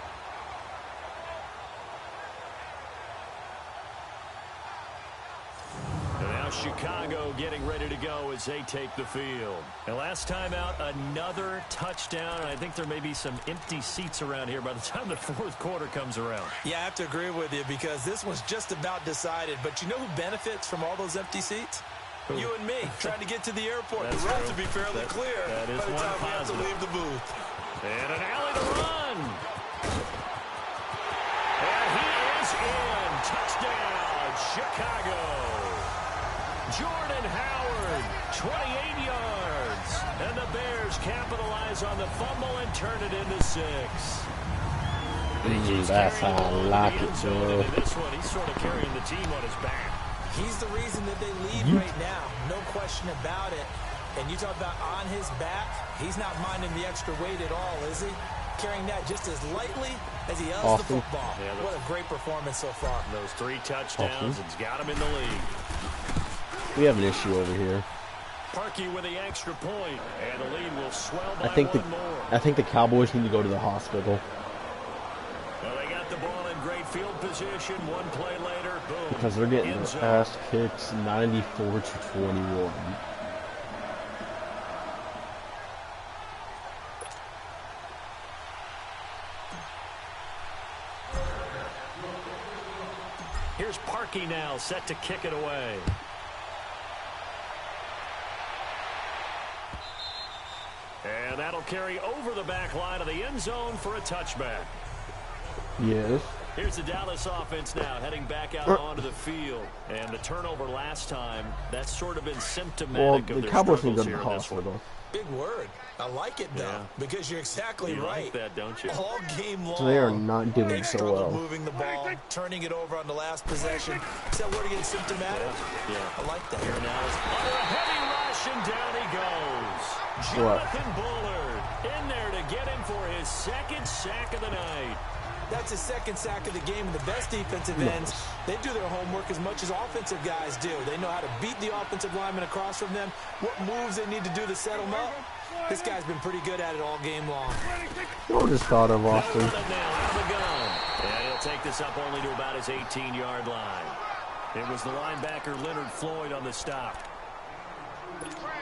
[SPEAKER 1] And now Chicago getting ready to go as they take the field. And last time out, another touchdown, and I think there may be some empty seats around here by the time the fourth quarter comes around.
[SPEAKER 2] Yeah, I have to agree with you because this one's just about decided. But you know who benefits from all those empty seats? You and me, trying to get to the airport. The route to be fairly clear
[SPEAKER 1] that is
[SPEAKER 2] by the
[SPEAKER 1] one
[SPEAKER 2] time we have to
[SPEAKER 1] positive.
[SPEAKER 2] leave the booth.
[SPEAKER 1] And an alley to run. And he is in. Touchdown, Chicago. Jordan Howard, 28 yards. And the Bears capitalize on the fumble and turn it into 6.
[SPEAKER 3] That's how I like it, bro.
[SPEAKER 1] This one, he's sort of carrying the team on his back.
[SPEAKER 2] He's the reason that they lead right now. No question about it. And you talk about on his back, he's not minding the extra weight at all, is he? Carrying that just as lightly as he does the football.
[SPEAKER 1] Yeah,
[SPEAKER 2] what a great performance so far.
[SPEAKER 1] Those 3 touchdowns, it's got him in the lead.
[SPEAKER 3] We have an issue over here.
[SPEAKER 1] Parkey with the extra point, and the lead will swell by
[SPEAKER 3] I think
[SPEAKER 1] one more.
[SPEAKER 3] I think the Cowboys need to go to the hospital.
[SPEAKER 1] Well, they got the ball in great field position. One play later, boom.
[SPEAKER 3] Because they're getting
[SPEAKER 1] end
[SPEAKER 3] the
[SPEAKER 1] zone.
[SPEAKER 3] pass kicks 94-21.
[SPEAKER 1] Here's Parkey now, set to kick it away. And that'll carry over the back line of the end zone for a touchback.
[SPEAKER 3] Yes.
[SPEAKER 1] Here's the Dallas offense now, heading back out onto the field. And the turnover last time, that's sort of been symptomatic
[SPEAKER 3] Well,
[SPEAKER 1] of
[SPEAKER 3] the
[SPEAKER 1] their
[SPEAKER 3] Cowboys need to
[SPEAKER 1] struggles
[SPEAKER 3] go to
[SPEAKER 1] here
[SPEAKER 3] the
[SPEAKER 1] in this one.
[SPEAKER 3] hospital.
[SPEAKER 2] Big word. I like it, though,
[SPEAKER 1] Yeah.
[SPEAKER 2] because you're exactly
[SPEAKER 1] You
[SPEAKER 2] right.
[SPEAKER 1] like that, don't you?
[SPEAKER 2] All game long.
[SPEAKER 3] So they are not doing
[SPEAKER 2] They
[SPEAKER 3] so
[SPEAKER 2] struggled
[SPEAKER 3] well.
[SPEAKER 2] moving the ball, turning it over on the last possession. Is that word again symptomatic?
[SPEAKER 1] Yeah.
[SPEAKER 2] I like that.
[SPEAKER 1] Here now is under a heavy rush, and down he goes.
[SPEAKER 3] What?
[SPEAKER 1] Jonathan Bullard in there to get him for his second sack of the night.
[SPEAKER 2] That's his second sack of the game, and the best defensive ends, they do their homework as much as offensive guys do. They know how to beat the offensive lineman across from them, what moves they need to do to set them up. This guy's been pretty good at it all game long.
[SPEAKER 3] You know, just thought of Austin.
[SPEAKER 1] Now out of the gun. And he'll take this up only to about his 18-yard line. It was the linebacker Leonard Floyd on the stop.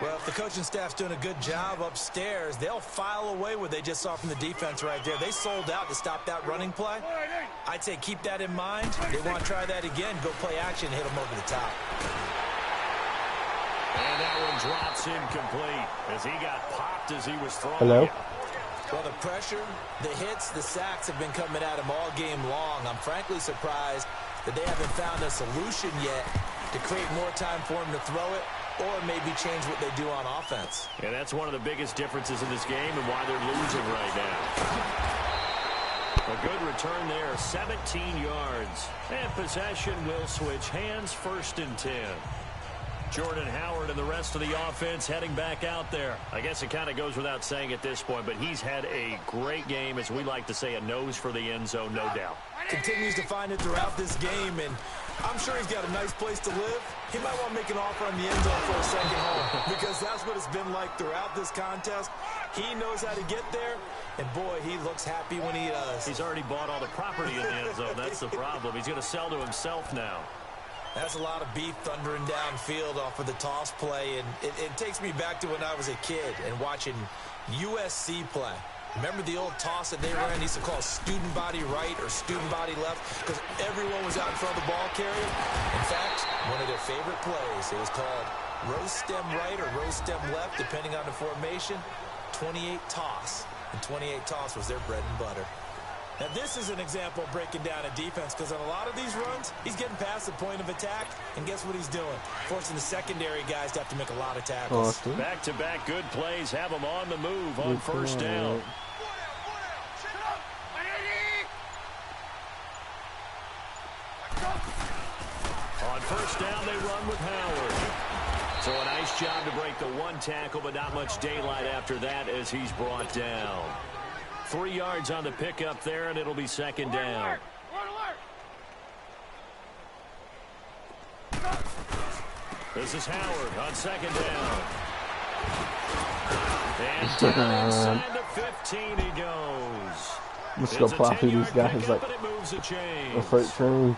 [SPEAKER 2] Well, if the coaching staff's doing a good job upstairs, they'll file away what they just saw from the defense right there. They sold out to stop that running play. I'd say keep that in mind. They want to try that again. Go play action and hit them over the top.
[SPEAKER 1] And that one drops incomplete as he got popped as he was throwing.
[SPEAKER 3] Hello?
[SPEAKER 1] it.
[SPEAKER 2] Well, the pressure, the hits, the sacks have been coming at him all game long. I'm frankly surprised that they haven't found a solution yet to create more time for him to throw it or maybe change what they do on offense.
[SPEAKER 1] And that's one of the biggest differences in this game and why they're losing right now. A good return there, 17 yards. And possession will switch hands, 1st and 10. Jordan Howard and the rest of the offense heading back out there. I guess it kind of goes without saying at this point, but he's had a great game, as we like to say, a nose for the end zone, no doubt.
[SPEAKER 2] Continues to find it throughout this game, and I'm sure he's got a nice place to live. He might want to make an offer on the end zone for a second home because that's what it's been like throughout this contest. He knows how to get there, and boy, he looks happy when he does.
[SPEAKER 1] He's already bought all the property in the end zone. That's the problem. He's going to sell to himself now.
[SPEAKER 2] That's a lot of beef thundering downfield off of the toss play, and it takes me back to when I was a kid and watching USC play. Remember the old toss that they ran? They used to call student body right or student body left because everyone was out in front of the ball carrier. In fact, one of their favorite plays, it was called rose stem right or rose stem left, depending on the formation. 28 toss, and 28 toss was their bread and butter. Now, this is an example of breaking down a defense because on a lot of these runs, he's getting past the point of attack, and guess what he's doing? Forcing the secondary guys to have to make a lot of tackles.
[SPEAKER 3] Austin.
[SPEAKER 1] Back-to-back good plays have him on the move on 1st down. On 1st down, they run with Howard. So a nice job to break the one tackle, but not much daylight after that as he's brought down. 3 yards on the pickup there, and it'll be 2nd down. This is Howard on 2nd down. And down inside the 15 he goes.
[SPEAKER 3] Let's go plow through these guys like a freight train.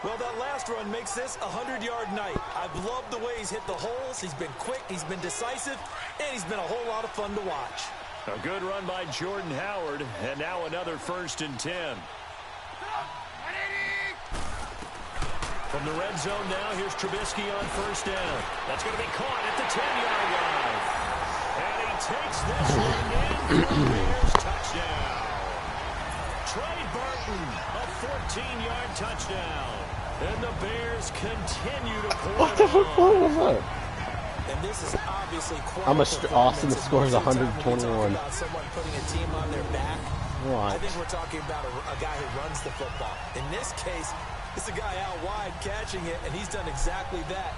[SPEAKER 2] Well, that last run makes this a 100-yard night. I've loved the way he's hit the holes. He's been quick, he's been decisive, and he's been a whole lot of fun to watch.
[SPEAKER 1] A good run by Jordan Howard, and now another 1st and 10. From the red zone now, here's Trubisky on 1st down. That's going to be caught at the 10-yard line. And he takes this one in for the Bears touchdown. Trey Burton, a 14-yard touchdown. And the Bears continue to pour
[SPEAKER 3] What the fuck was that?
[SPEAKER 2] And this is obviously quite
[SPEAKER 3] Austin scores 121.
[SPEAKER 2] About someone putting a team on their back.
[SPEAKER 3] What?
[SPEAKER 2] I think we're talking about a guy who runs the football. In this case, it's a guy out wide catching it, and he's done exactly that.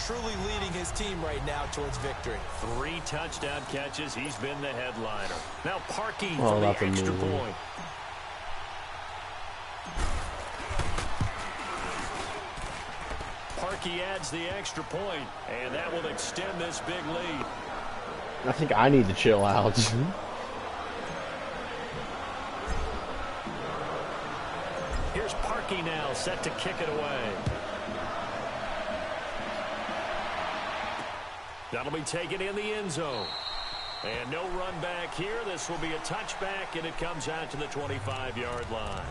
[SPEAKER 2] Truly leading his team right now towards victory.
[SPEAKER 1] 3 touchdown catches. He's been the headliner. Now Parkey
[SPEAKER 3] Oh,
[SPEAKER 1] for the
[SPEAKER 3] that's
[SPEAKER 1] extra
[SPEAKER 3] amazing.
[SPEAKER 1] point. Parkey adds the extra point, and that will extend this big lead.
[SPEAKER 3] I think I need to chill out.
[SPEAKER 1] Here's Parkey now, set to kick it away. That'll be taken in the end zone. And no run back here. This will be a touchback, and it comes out to the 25-yard line.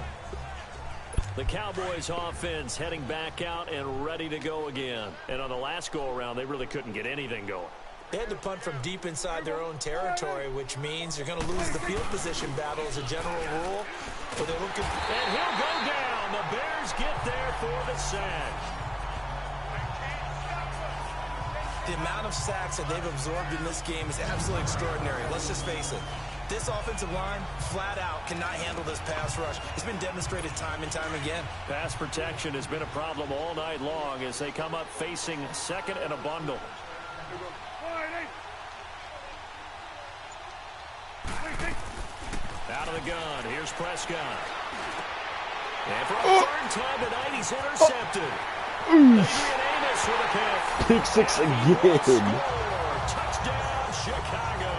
[SPEAKER 1] The Cowboys offense heading back out and ready to go again. And on the last go-around, they really couldn't get anything going.
[SPEAKER 2] They had to punt from deep inside their own territory, which means you're going to lose the field position battle as a general rule. But they're looking.
[SPEAKER 1] And he'll go down. The Bears get there for the sack.
[SPEAKER 2] The amount of sacks that they've absorbed in this game is absolutely extraordinary. Let's just face it. This offensive line, flat out, cannot handle this pass rush. It's been demonstrated time and time again.
[SPEAKER 1] Pass protection has been a problem all night long as they come up facing second and a bundle. Out of the gun, here's Prescott. And for a third time tonight, he's intercepted. Adrian Amos with a pick.
[SPEAKER 3] Pick 6 again.
[SPEAKER 1] Touchdown, Chicago.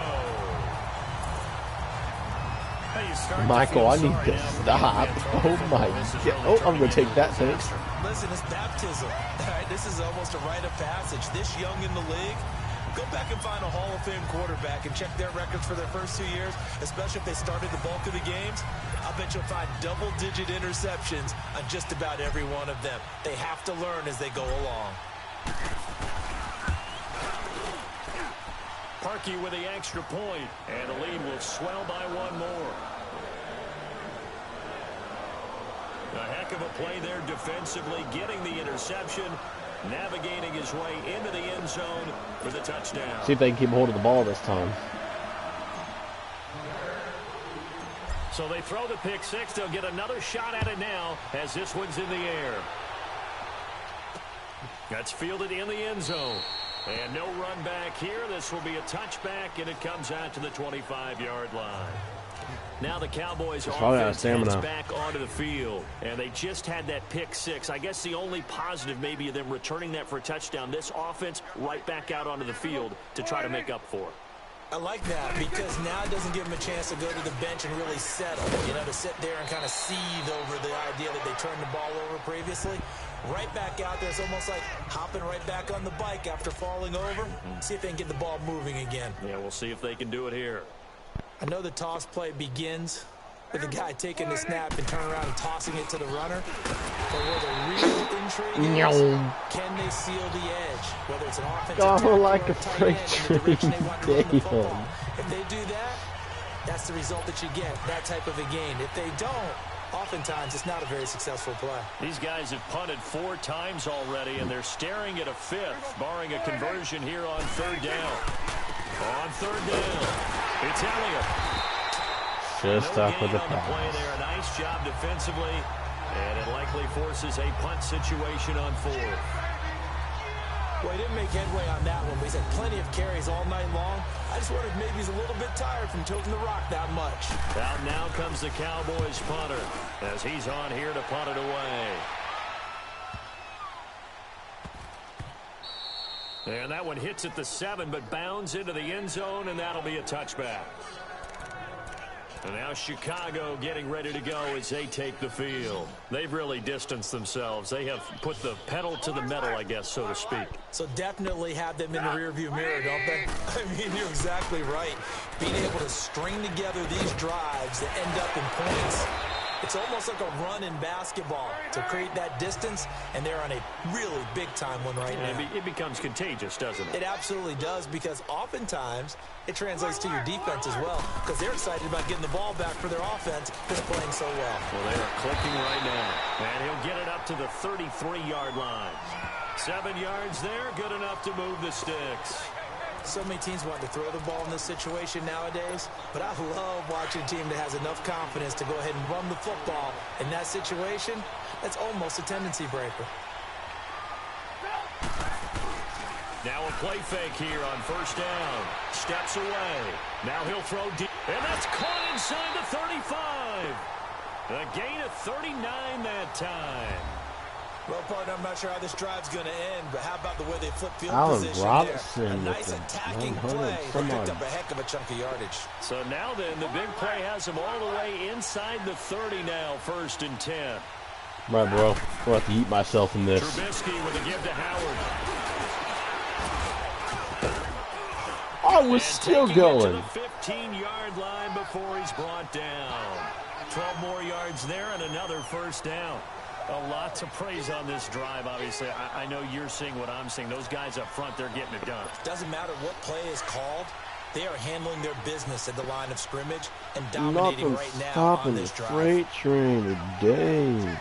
[SPEAKER 3] Michael, I need to stop. Oh my God. Oh, I'm going to take that, thanks.
[SPEAKER 2] Listen, it's baptism. All right, this is almost a rite of passage. This young in the league, go back and find a Hall of Fame quarterback and check their records for their first 2 years, especially if they started the bulk of the games. I bet you'll find double-digit interceptions on just about every one of them. They have to learn as they go along.
[SPEAKER 1] Parkey with the extra point, and the lead will swell by 1 more. A heck of a play there defensively, getting the interception, navigating his way into the end zone for the touchdown.
[SPEAKER 3] See if they can keep hold of the ball this time.
[SPEAKER 1] So they throw the pick 6. They'll get another shot at it now as this one's in the air. That's fielded in the end zone. And no run back here. This will be a touchback, and it comes out to the 25-yard line. Now the Cowboys offense heads back onto the field, and they just had that pick 6. I guess the only positive maybe of them returning that for a touchdown. This offense right back out onto the field to try to make up for it.
[SPEAKER 2] I like that because now it doesn't give them a chance to go to the bench and really settle, you know, to sit there and kind of seethe over the idea that they turned the ball over previously. Right back out there, it's almost like hopping right back on the bike after falling over. See if they can get the ball moving again.
[SPEAKER 1] Yeah, we'll see if they can do it here.
[SPEAKER 2] I know the toss play begins with the guy taking the snap and turning around and tossing it to the runner. But where the real intrigue is, can they seal the edge? Whether it's an offensive tackle
[SPEAKER 3] like
[SPEAKER 2] or
[SPEAKER 3] a
[SPEAKER 2] tight end in the direction they want to run the football.
[SPEAKER 3] Damn.
[SPEAKER 2] If they do that, that's the result that you get, that type of a game. If they don't, oftentimes it's not a very successful play.
[SPEAKER 1] These guys have punted 4 times already, and they're staring at a 5th, barring a conversion here on 3rd down. On 3rd down, it's Elliott.
[SPEAKER 3] Just stuck with the
[SPEAKER 1] on the play
[SPEAKER 3] pass.
[SPEAKER 1] there. Nice job defensively, and it likely forces a punt situation on 4th.
[SPEAKER 2] Well, he didn't make headway on that one, but he's had plenty of carries all night long. I just wonder if maybe he's a little bit tired from toting the rock that much.
[SPEAKER 1] Out now comes the Cowboys punter as he's on here to punt it away. And that one hits at the 7, but bounds into the end zone, and that'll be a touchback. And now Chicago getting ready to go as they take the field. They've really distanced themselves. They have put the pedal to the metal, I guess, so to speak.
[SPEAKER 2] So definitely have them in the rearview mirror, don't they? I mean, you're exactly right. Being able to string together these drives that end up in points, it's almost like a run in basketball to create that distance, and they're on a really big-time one right now.
[SPEAKER 1] It becomes contagious, doesn't it?
[SPEAKER 2] It absolutely does, because oftentimes it translates to your defense as well, because they're excited about getting the ball back for their offense that's playing so well.
[SPEAKER 1] Well, they are clicking right now, and he'll get it up to the 33-yard line. 7 yards there, good enough to move the sticks.
[SPEAKER 2] So many teams want to throw the ball in this situation nowadays, but I love watching a team that has enough confidence to go ahead and run the football in that situation. That's almost a tendency breaker.
[SPEAKER 1] Now a play fake here on first down. Steps away. Now he'll throw deep, and that's caught inside the 35. A gain of 39 that time.
[SPEAKER 2] Well, partner, I'm not sure how this drive's going to end, but how about the way they flip field
[SPEAKER 3] Allen
[SPEAKER 2] position
[SPEAKER 3] Robinson
[SPEAKER 2] there? A
[SPEAKER 3] with
[SPEAKER 2] nice
[SPEAKER 3] the
[SPEAKER 2] attacking
[SPEAKER 3] 100
[SPEAKER 2] play
[SPEAKER 3] some
[SPEAKER 2] that picked
[SPEAKER 3] odd.
[SPEAKER 2] up a heck of a chunk of yardage.
[SPEAKER 1] So now then, the big play has him all the way inside the 30 now, 1st and 10.
[SPEAKER 3] Right, bro. I'll have to eat myself in this.
[SPEAKER 1] Trubisky with a give to Howard.
[SPEAKER 3] Oh, we're
[SPEAKER 1] And
[SPEAKER 3] still
[SPEAKER 1] taking it
[SPEAKER 3] going.
[SPEAKER 1] to the 15-yard line before he's brought down. 12 more yards there and another first down. A lot to praise on this drive, obviously. I know you're seeing what I'm seeing. Those guys up front, they're getting it done.
[SPEAKER 2] Doesn't matter what play is called. They are handling their business at the line of scrimmage and dominating
[SPEAKER 3] Nothing
[SPEAKER 2] right now
[SPEAKER 3] stopping
[SPEAKER 2] on
[SPEAKER 3] the
[SPEAKER 2] this drive.
[SPEAKER 3] freight train today.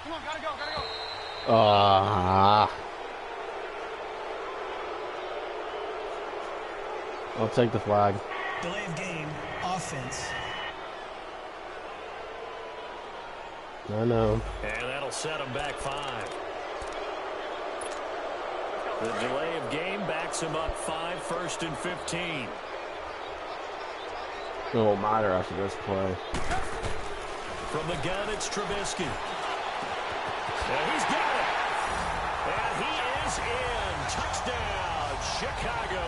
[SPEAKER 5] Come on, gotta go.
[SPEAKER 3] I'll take the flag.
[SPEAKER 6] Delay of game, offense.
[SPEAKER 3] I know.
[SPEAKER 1] And that'll set him back 5. The delay of game backs him up 5, 1st and 15.
[SPEAKER 3] It won't matter after this play.
[SPEAKER 1] From the gun, it's Trubisky. And he's got it. And he is in. Touchdown, Chicago.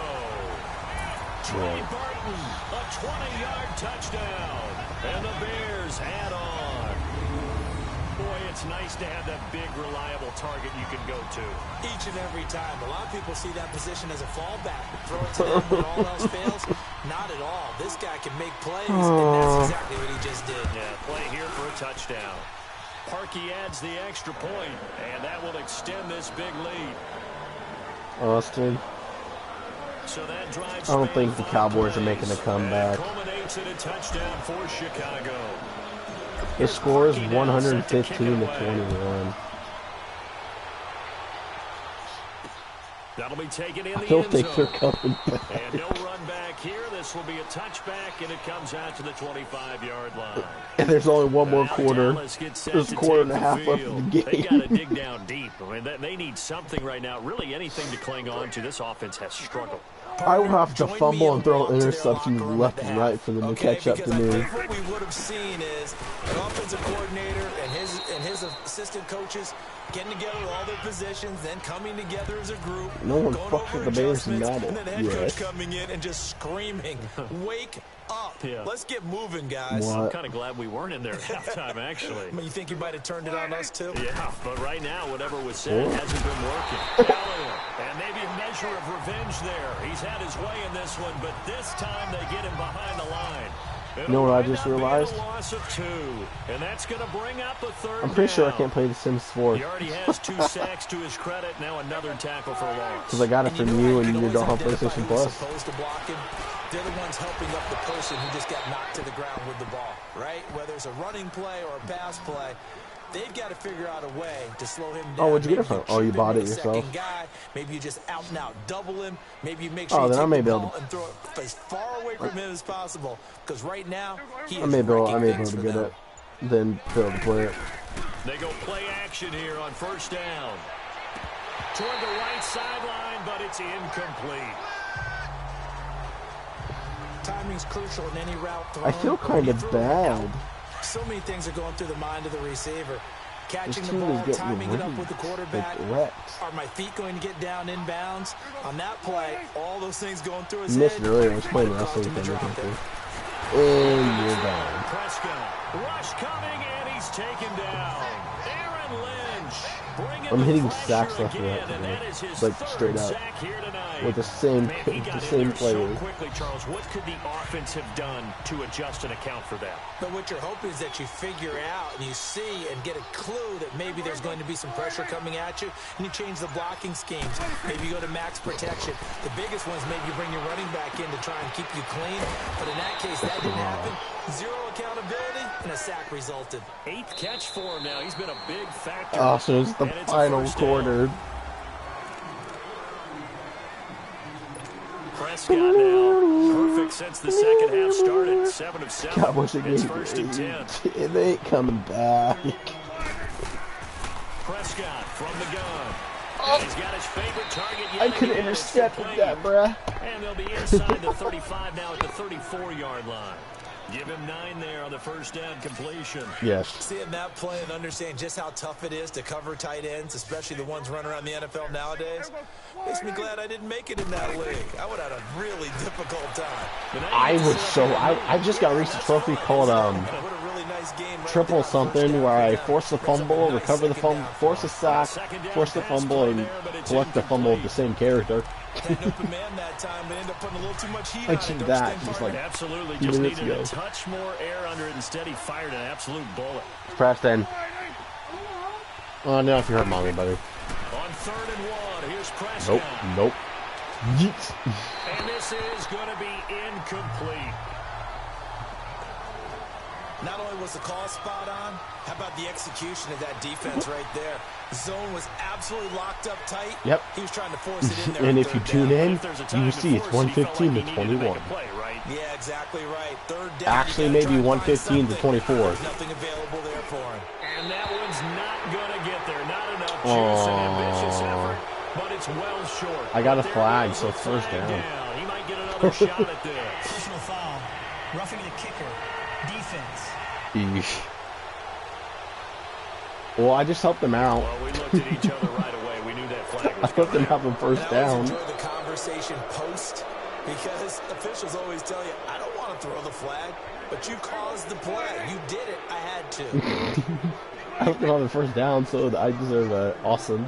[SPEAKER 1] Trey Burton, a 20-yard touchdown. And the Bears add on. Boy, it's nice to have that big, reliable target you can go to.
[SPEAKER 2] Each and every time. A lot of people see that position as a fallback. Throw it to them when all else fails. Not at all. This guy can make plays, and that's exactly what he just did.
[SPEAKER 1] Yeah, play here for a touchdown. Parkey adds the extra point, and that will extend this big lead.
[SPEAKER 3] Austin.
[SPEAKER 1] So that drives
[SPEAKER 3] I don't think the
[SPEAKER 1] 5
[SPEAKER 3] Cowboys are making a
[SPEAKER 1] plays,
[SPEAKER 3] comeback.
[SPEAKER 1] and culminates in a touchdown for Chicago.
[SPEAKER 3] His score is
[SPEAKER 1] Parkey now set to kick it
[SPEAKER 3] 115 to
[SPEAKER 1] away.
[SPEAKER 3] 21.
[SPEAKER 1] That'll be taken in
[SPEAKER 3] I
[SPEAKER 1] the
[SPEAKER 3] don't
[SPEAKER 1] end
[SPEAKER 3] think they're
[SPEAKER 1] zone.
[SPEAKER 3] coming back.
[SPEAKER 1] And no run back here. This will be a touchback, and it comes out to the 25-yard line.
[SPEAKER 3] And there's only one more
[SPEAKER 1] Now
[SPEAKER 3] quarter.
[SPEAKER 1] Dallas gets set
[SPEAKER 3] There's
[SPEAKER 1] to
[SPEAKER 3] a quarter and
[SPEAKER 1] take
[SPEAKER 3] a half
[SPEAKER 1] the
[SPEAKER 3] left of
[SPEAKER 1] field.
[SPEAKER 3] the
[SPEAKER 1] They
[SPEAKER 3] game.
[SPEAKER 1] got to dig down deep. I mean, they need something right now. Really, anything to cling on to. This offense has struggled.
[SPEAKER 3] I will have to
[SPEAKER 2] Join me
[SPEAKER 3] fumble
[SPEAKER 2] in
[SPEAKER 3] and throw
[SPEAKER 2] walk to their
[SPEAKER 3] interceptions
[SPEAKER 2] locker room
[SPEAKER 3] left
[SPEAKER 2] at the
[SPEAKER 3] and right
[SPEAKER 2] half,
[SPEAKER 3] for them to
[SPEAKER 2] okay?
[SPEAKER 3] catch up to
[SPEAKER 2] Because I
[SPEAKER 3] me.
[SPEAKER 2] think what we would have seen is an offensive coordinator and his assistant coaches getting together with all their positions, then coming together as a group,
[SPEAKER 3] No one
[SPEAKER 2] going
[SPEAKER 3] fucks
[SPEAKER 2] over
[SPEAKER 3] with the Bears in
[SPEAKER 2] adjustments,
[SPEAKER 3] Madden.
[SPEAKER 2] and then the head
[SPEAKER 3] Yes.
[SPEAKER 2] coach coming in and just screaming, "Wake up!
[SPEAKER 1] Yeah.
[SPEAKER 2] Let's get moving, guys."
[SPEAKER 3] What?
[SPEAKER 1] I'm kind of glad we weren't in there at halftime, actually.
[SPEAKER 2] I mean, you think he might have turned it on us too?
[SPEAKER 1] Yeah, but right now, whatever was said hasn't been working. Elliott, and maybe a measure of revenge there. He's had his way in this one, but this time they get him behind the line.
[SPEAKER 3] You know what I just
[SPEAKER 1] It'll wind up
[SPEAKER 3] realized?
[SPEAKER 1] being a loss of 2, and that's going to bring up a 3rd
[SPEAKER 3] I'm pretty sure I
[SPEAKER 1] down.
[SPEAKER 3] can't play The Sims 4
[SPEAKER 1] He already has 2 sacks to his credit. Now another tackle for a loss.
[SPEAKER 3] because I got it
[SPEAKER 2] And
[SPEAKER 3] from
[SPEAKER 2] know
[SPEAKER 3] you
[SPEAKER 2] how
[SPEAKER 3] and
[SPEAKER 2] can
[SPEAKER 3] you
[SPEAKER 2] always
[SPEAKER 3] don't have
[SPEAKER 2] identify
[SPEAKER 3] PlayStation
[SPEAKER 2] who's
[SPEAKER 3] Plus.
[SPEAKER 2] supposed to block him. They're the ones helping up the person who just got knocked to the ground with the ball, right? Whether it's a running play or a pass play, they've got to figure out a way to slow him down.
[SPEAKER 3] Oh, where'd you get it
[SPEAKER 2] Maybe
[SPEAKER 3] from? Oh, you
[SPEAKER 2] chip him
[SPEAKER 3] bought
[SPEAKER 2] with
[SPEAKER 3] it
[SPEAKER 2] a
[SPEAKER 3] yourself?
[SPEAKER 2] second guy. Maybe you just out and out double him. Maybe you make sure
[SPEAKER 3] Oh,
[SPEAKER 2] you
[SPEAKER 3] then I
[SPEAKER 2] take
[SPEAKER 3] may
[SPEAKER 2] the
[SPEAKER 3] be able
[SPEAKER 2] ball
[SPEAKER 3] to-
[SPEAKER 2] and throw it as far away from him as possible. Because right now, he
[SPEAKER 3] I
[SPEAKER 2] is
[SPEAKER 3] may be able
[SPEAKER 2] wrecking
[SPEAKER 3] to
[SPEAKER 2] things for
[SPEAKER 3] get
[SPEAKER 2] them.
[SPEAKER 3] it, then be able to play it.
[SPEAKER 1] They go play action here on first down. Toward the right sideline, but it's incomplete.
[SPEAKER 2] Timing's crucial in any route thrown.
[SPEAKER 3] I feel kind of bad.
[SPEAKER 2] So many things are going through the mind of the receiver. Catching
[SPEAKER 3] This
[SPEAKER 2] the
[SPEAKER 3] team is
[SPEAKER 2] ball,
[SPEAKER 3] getting
[SPEAKER 2] timing it up with the
[SPEAKER 3] wrecked.
[SPEAKER 2] quarterback.
[SPEAKER 3] Like wrecked.
[SPEAKER 2] Are my feet going to get down inbounds? On that play, all those things going through his
[SPEAKER 3] Missed
[SPEAKER 2] head.
[SPEAKER 3] it earlier. I was playing
[SPEAKER 2] might have
[SPEAKER 3] wrestling
[SPEAKER 2] caused him to
[SPEAKER 3] thing.
[SPEAKER 2] drop it.
[SPEAKER 3] And you're down.
[SPEAKER 1] Prescott. Rush coming, and he's taken down. Aaron Lynch.
[SPEAKER 3] I'm
[SPEAKER 1] the
[SPEAKER 3] hitting
[SPEAKER 1] pressure
[SPEAKER 3] sacks left and
[SPEAKER 1] again,
[SPEAKER 3] right
[SPEAKER 1] and
[SPEAKER 3] today.
[SPEAKER 1] that is his
[SPEAKER 3] Like,
[SPEAKER 1] third
[SPEAKER 3] straight up.
[SPEAKER 1] sack here tonight.
[SPEAKER 3] With the same
[SPEAKER 1] Man, he got in there
[SPEAKER 3] players.
[SPEAKER 1] so quickly, Charles. What could the offense have done to adjust and account for that?
[SPEAKER 2] But what you're hoping is that you figure out and you see and get a clue that maybe there's going to be some pressure coming at you, and you change the blocking schemes. Maybe you go to max protection. The biggest one is maybe you bring your running back in to try and keep you clean. But in that case, that didn't happen. Zero accountability, and a sack resulted.
[SPEAKER 1] 8th catch for him now. He's been a big factor.
[SPEAKER 3] Oh, so it's the
[SPEAKER 1] And it's a
[SPEAKER 3] final
[SPEAKER 1] first down.
[SPEAKER 3] quarter.
[SPEAKER 1] Prescott now. Perfect since the second half started. 7 of 7.
[SPEAKER 3] Cowboys are
[SPEAKER 1] It's
[SPEAKER 3] getting
[SPEAKER 1] 1st and 10.
[SPEAKER 3] They ain't coming back.
[SPEAKER 1] Prescott from the gun. And he's got his favorite target yet
[SPEAKER 3] I could have
[SPEAKER 1] again. It's
[SPEAKER 3] intercepted
[SPEAKER 1] complete.
[SPEAKER 3] that, bruh.
[SPEAKER 1] And they'll be inside the 35 now at the 34-yard line. Give him 9 there on the first down completion.
[SPEAKER 3] Yes.
[SPEAKER 2] Seeing that play and understanding just how tough it is to cover tight ends, especially the ones running around the NFL nowadays, makes me glad I didn't make it in that league. I would have had a really difficult time.
[SPEAKER 3] I just got reached a trophy called
[SPEAKER 2] What a really nice game right
[SPEAKER 3] triple
[SPEAKER 2] there.
[SPEAKER 3] something, where I force the fumble, recover the fumble, force a sack, force the fumble, and collect the fumble of the same character.
[SPEAKER 2] Had an open man that time, but ended up putting a little too much heat
[SPEAKER 3] I
[SPEAKER 2] on it.
[SPEAKER 3] did
[SPEAKER 2] Don't
[SPEAKER 3] that,
[SPEAKER 2] you think,
[SPEAKER 3] just
[SPEAKER 2] partner?
[SPEAKER 3] like
[SPEAKER 1] Absolutely.
[SPEAKER 3] 2
[SPEAKER 1] Just
[SPEAKER 3] minutes
[SPEAKER 1] needed
[SPEAKER 3] ago.
[SPEAKER 1] a touch more air under it. Instead, he fired an absolute bullet.
[SPEAKER 3] Preston. Oh, now if you hurt mommy, buddy.
[SPEAKER 1] On 3rd and 1, here's Prescott.
[SPEAKER 3] Nope. Yeet.
[SPEAKER 1] And this is going to be incomplete.
[SPEAKER 2] Not only was the call spot on, how about the execution of that defense right there? The zone was absolutely locked up tight.
[SPEAKER 3] Yep.
[SPEAKER 2] He was trying to force it in there.
[SPEAKER 3] And
[SPEAKER 2] on
[SPEAKER 3] if you
[SPEAKER 2] third
[SPEAKER 3] tune
[SPEAKER 2] down.
[SPEAKER 3] in,
[SPEAKER 1] If there's a time
[SPEAKER 3] you
[SPEAKER 1] to
[SPEAKER 3] see it's
[SPEAKER 1] force it, he felt
[SPEAKER 3] 115
[SPEAKER 1] like
[SPEAKER 3] to
[SPEAKER 1] he needed to make
[SPEAKER 3] 21.
[SPEAKER 1] a play, right?
[SPEAKER 2] Yeah, exactly right. Third down.
[SPEAKER 3] Actually,
[SPEAKER 2] you gotta
[SPEAKER 3] maybe
[SPEAKER 2] try and
[SPEAKER 3] 115 to
[SPEAKER 2] find
[SPEAKER 3] 24.
[SPEAKER 2] something. There's nothing available there for him.
[SPEAKER 1] And that one's not going to get there. Not enough juice and ambitious effort, but it's well short.
[SPEAKER 3] I got a
[SPEAKER 1] There
[SPEAKER 3] flag,
[SPEAKER 1] goes
[SPEAKER 3] so
[SPEAKER 1] the
[SPEAKER 3] first
[SPEAKER 1] flag
[SPEAKER 3] down.
[SPEAKER 1] He might get another shot at this.
[SPEAKER 6] Personal foul. Roughing the kicker. Defense.
[SPEAKER 3] Eesh. Well, I just helped them out.
[SPEAKER 1] Well, we looked at each other right away. We knew that flag
[SPEAKER 3] I
[SPEAKER 1] was
[SPEAKER 3] let them
[SPEAKER 1] coming.
[SPEAKER 3] have a first
[SPEAKER 2] And I always
[SPEAKER 3] down.
[SPEAKER 2] enjoy the conversation post because officials always tell you, I don't want to throw the flag, but you caused the play. You did it. I had to.
[SPEAKER 3] I helped them have a first down, so I deserve that. Awesome.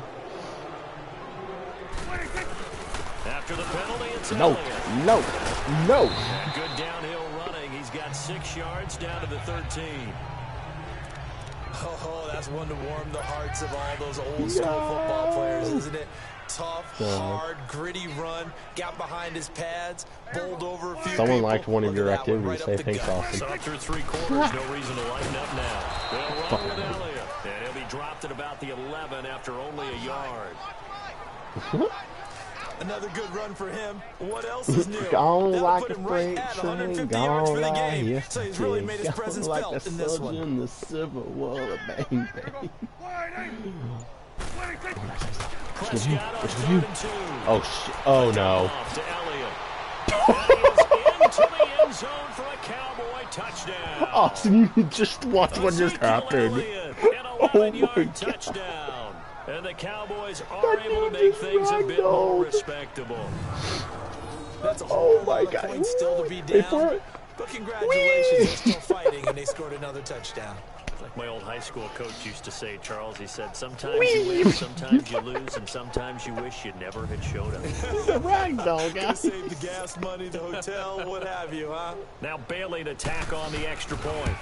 [SPEAKER 1] After the penalty, it's
[SPEAKER 3] No,
[SPEAKER 1] Elliott.
[SPEAKER 3] no, no.
[SPEAKER 1] And good downhill running. He's got 6 yards down to the 13.
[SPEAKER 2] Oh, that's one to warm the hearts of all those old school football players, isn't it? Tough, hard, gritty run, got behind his pads, bowled over a few
[SPEAKER 3] Someone
[SPEAKER 2] people.
[SPEAKER 3] liked one of
[SPEAKER 2] Look
[SPEAKER 3] your
[SPEAKER 2] at that one,
[SPEAKER 3] activities.
[SPEAKER 2] right
[SPEAKER 3] Say
[SPEAKER 2] up the
[SPEAKER 3] thanks,
[SPEAKER 2] gut.
[SPEAKER 3] Austin.
[SPEAKER 1] So through 3 quarters, no reason to lighten up now. They'll run with Elliott. And he'll be dropped at about the 11 after only a yard.
[SPEAKER 2] Another good run for him. What else is new?
[SPEAKER 3] Gone
[SPEAKER 2] That'll
[SPEAKER 3] like
[SPEAKER 2] put
[SPEAKER 3] a
[SPEAKER 2] him right
[SPEAKER 3] freight
[SPEAKER 2] at
[SPEAKER 3] train,
[SPEAKER 2] 150 yards for the
[SPEAKER 3] gone like
[SPEAKER 2] game. So he's really made his
[SPEAKER 3] yesterday,
[SPEAKER 2] presence
[SPEAKER 3] gone like
[SPEAKER 2] felt
[SPEAKER 3] a
[SPEAKER 2] in this
[SPEAKER 3] soldier
[SPEAKER 2] one.
[SPEAKER 3] in the Civil War, bang, bang.
[SPEAKER 1] Prescott on 3rd and 2.
[SPEAKER 3] Oh, shit. Oh, no.
[SPEAKER 1] Off to Elliott. And he is into the end zone for a Cowboy touchdown.
[SPEAKER 3] Austin, you just watch what just
[SPEAKER 1] Ezekiel
[SPEAKER 3] happened.
[SPEAKER 1] Elliott, an
[SPEAKER 3] Oh, my
[SPEAKER 1] 11-yard
[SPEAKER 3] God.
[SPEAKER 1] touchdown. And the Cowboys are
[SPEAKER 3] That
[SPEAKER 1] able to
[SPEAKER 3] dude
[SPEAKER 1] make
[SPEAKER 3] just
[SPEAKER 1] things a bit more
[SPEAKER 3] ragdolled.
[SPEAKER 1] respectable.
[SPEAKER 2] That's a
[SPEAKER 3] Oh,
[SPEAKER 2] whole
[SPEAKER 3] my
[SPEAKER 2] lot of
[SPEAKER 3] God.
[SPEAKER 2] points still to be
[SPEAKER 3] Wait
[SPEAKER 2] down.
[SPEAKER 3] for it.
[SPEAKER 2] But congratulations, they're still fighting, and they scored another touchdown.
[SPEAKER 1] Like my old high school coach used to say, Charles, he said, sometimes you win, sometimes you lose, and sometimes you wish you never had showed up.
[SPEAKER 3] He's a ragdoll,
[SPEAKER 2] Gonna
[SPEAKER 3] guys.
[SPEAKER 2] save the gas money, the hotel, what have you, huh?
[SPEAKER 1] Now Bailey to tack on the extra point.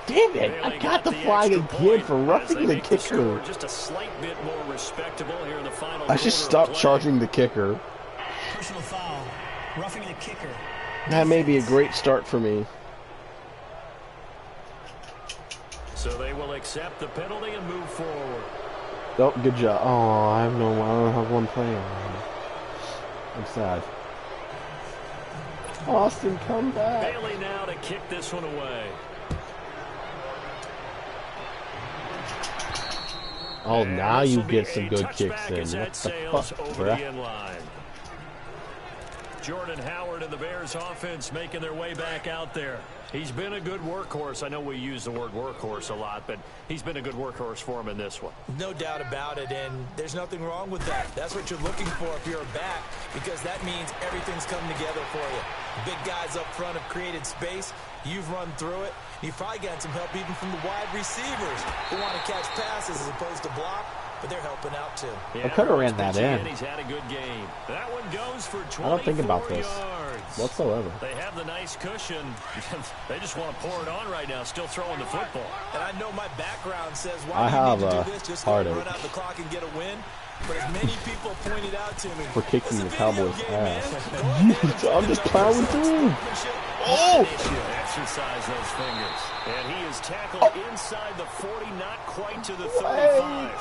[SPEAKER 3] Damn it. I
[SPEAKER 1] Bailey
[SPEAKER 3] got the
[SPEAKER 1] the
[SPEAKER 3] flag
[SPEAKER 1] extra
[SPEAKER 3] again
[SPEAKER 1] point
[SPEAKER 3] for
[SPEAKER 1] as
[SPEAKER 3] roughing
[SPEAKER 1] they
[SPEAKER 3] the
[SPEAKER 1] make the score
[SPEAKER 3] kicker.
[SPEAKER 1] just a slight bit more respectable here in the final
[SPEAKER 3] I should
[SPEAKER 1] quarter of
[SPEAKER 3] stop
[SPEAKER 1] play.
[SPEAKER 3] charging the kicker.
[SPEAKER 6] Personal foul. Roughing the kicker.
[SPEAKER 3] That may be a great start for me.
[SPEAKER 1] So they will accept the penalty and move forward.
[SPEAKER 3] Oh, good job. Oh, I don't have one play on. I'm sad. Austin, come back.
[SPEAKER 1] Bailey now to kick this one away.
[SPEAKER 3] Oh,
[SPEAKER 1] And
[SPEAKER 3] now
[SPEAKER 1] this
[SPEAKER 3] you
[SPEAKER 1] will be
[SPEAKER 3] get some
[SPEAKER 1] a
[SPEAKER 3] good
[SPEAKER 1] touchback
[SPEAKER 3] kicks in.
[SPEAKER 1] as
[SPEAKER 3] What
[SPEAKER 1] Ed
[SPEAKER 3] the
[SPEAKER 1] sails
[SPEAKER 3] fuck,
[SPEAKER 1] over the
[SPEAKER 3] bruh?
[SPEAKER 1] end line. Jordan Howard and the Bears offense making their way back out there. He's been a good workhorse. I know we use the word workhorse a lot, but he's been a good workhorse for him in this one.
[SPEAKER 2] No doubt about it, and there's nothing wrong with that. That's what you're looking for if you're a back, because that means everything's come together for you. The big guys up front have created space. You've run through it. You've probably gotten some help even from the wide receivers who want to catch passes as opposed to block, but they're helping out too.
[SPEAKER 3] I could have ran that in.
[SPEAKER 1] He's had a good game. That one goes for 24
[SPEAKER 3] I don't think about this
[SPEAKER 1] yards.
[SPEAKER 3] whatsoever.
[SPEAKER 1] They have the nice cushion. They just want to pour it on right now, still throwing the football.
[SPEAKER 2] And I know my background says, why
[SPEAKER 3] I
[SPEAKER 2] do you
[SPEAKER 3] have
[SPEAKER 2] need to
[SPEAKER 3] a
[SPEAKER 2] do this? Just go
[SPEAKER 3] heartache.
[SPEAKER 2] run out the clock and get a win. But as many people pointed out to me,
[SPEAKER 3] For kicking
[SPEAKER 2] it's a
[SPEAKER 3] the
[SPEAKER 2] video
[SPEAKER 3] Cowboys'
[SPEAKER 2] game, man.
[SPEAKER 3] ass.
[SPEAKER 2] Go ahead
[SPEAKER 3] Jeez, I'm just plowing through.
[SPEAKER 1] Oh! Exercise those fingers. And he is tackled inside the 40, not quite to the 35.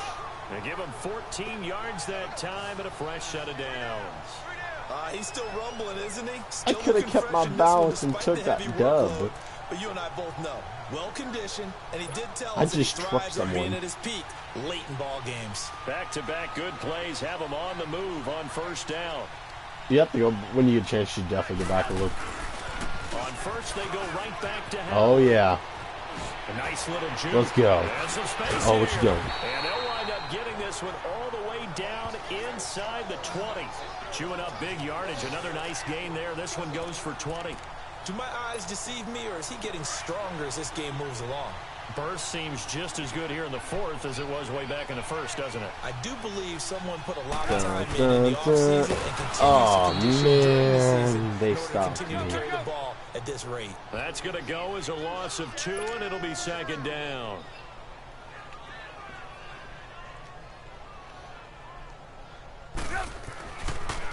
[SPEAKER 1] They give him 14 yards that time and a fresh set of downs.
[SPEAKER 2] He's still rumbling, isn't he?
[SPEAKER 3] I
[SPEAKER 2] Still
[SPEAKER 3] could have
[SPEAKER 2] looking
[SPEAKER 3] kept
[SPEAKER 2] fresh
[SPEAKER 3] my
[SPEAKER 2] in this one
[SPEAKER 3] balance and
[SPEAKER 2] despite
[SPEAKER 3] took
[SPEAKER 2] the
[SPEAKER 3] that
[SPEAKER 2] heavy
[SPEAKER 3] dub.
[SPEAKER 2] workload. But you and I both know, well-conditioned, and he did tell
[SPEAKER 3] I
[SPEAKER 2] us that
[SPEAKER 3] just
[SPEAKER 2] he
[SPEAKER 3] trucked
[SPEAKER 2] thrives on being
[SPEAKER 3] someone.
[SPEAKER 2] at his peak late in ball games.
[SPEAKER 1] Back-to-back good plays have him on the move on first down.
[SPEAKER 3] You have to go, when you get a chance, you definitely go back and look.
[SPEAKER 1] On first, they go right back to him.
[SPEAKER 3] Oh, yeah.
[SPEAKER 1] A nice little juke.
[SPEAKER 3] Let's go.
[SPEAKER 1] And some space
[SPEAKER 3] Oh, what you
[SPEAKER 1] here.
[SPEAKER 3] doing?
[SPEAKER 1] And they'll wind up getting this one all the way down inside the 20. Chewing up big yardage. Another nice gain there. This one goes for 20.
[SPEAKER 2] Do my eyes deceive me, or is he getting stronger as this game moves along?
[SPEAKER 1] Burst seems just as good here in the fourth as it was way back in the first, doesn't it?
[SPEAKER 2] I do believe someone put a lot of time in the offseason and continues
[SPEAKER 3] Oh,
[SPEAKER 2] to condition during the season
[SPEAKER 3] man. They
[SPEAKER 2] in order to
[SPEAKER 3] stopped
[SPEAKER 2] continue
[SPEAKER 3] me.
[SPEAKER 2] to carry the ball at this rate.
[SPEAKER 1] That's going to go as a loss of 2, and it'll be second down.